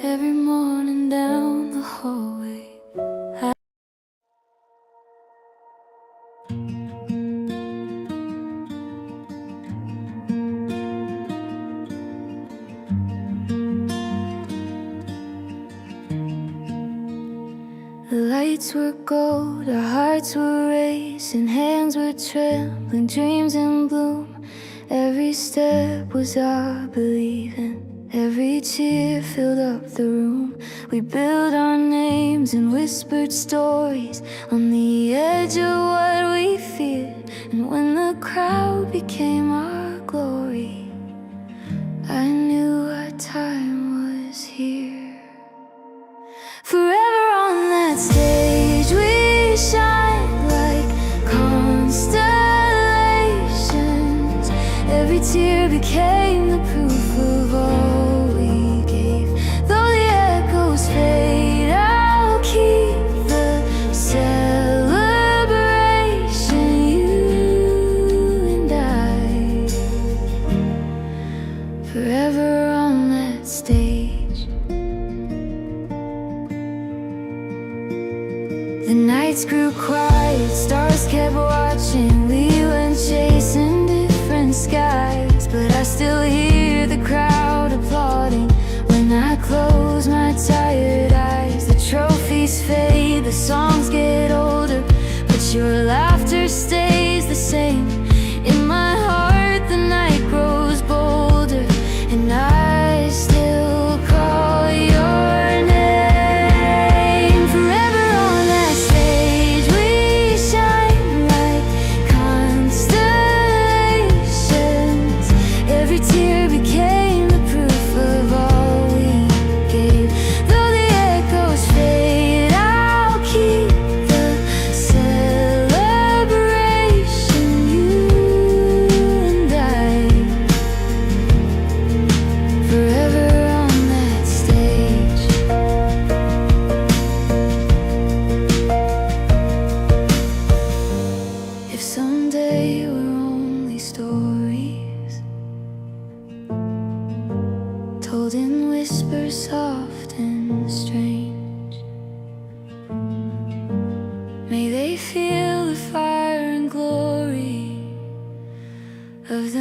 A: Every morning down the hallway, the lights were gold, our hearts were racing, hands were trembling, dreams in bloom. Every step was our believing, every tear filled up the room. We built our names and whispered stories on the edge of what we feared. And when the crowd became our glory, I knew our time was here. Forever on that stage we shine like constellations. Every tear became the proof of all we gave. Though the echoes fade, I'll keep the celebration. You and I, forever on that stage. The nights grew quiet, stars kept watching. We went chasing different skies, but I still hear the crowd applauding when I close my tired eyes. The trophies fade, the songs get older, but your laughter stays the same. In my heart the night grows bolder, and I still call your name. Forever on that stage we shine like constellations. Every tear became the proof of all we gave. Though the echoes fade, I'll keep the celebration. You and I, forever on that stage. If someday we're only stories told in whispers soft and strange, may they feel the fire and glory of the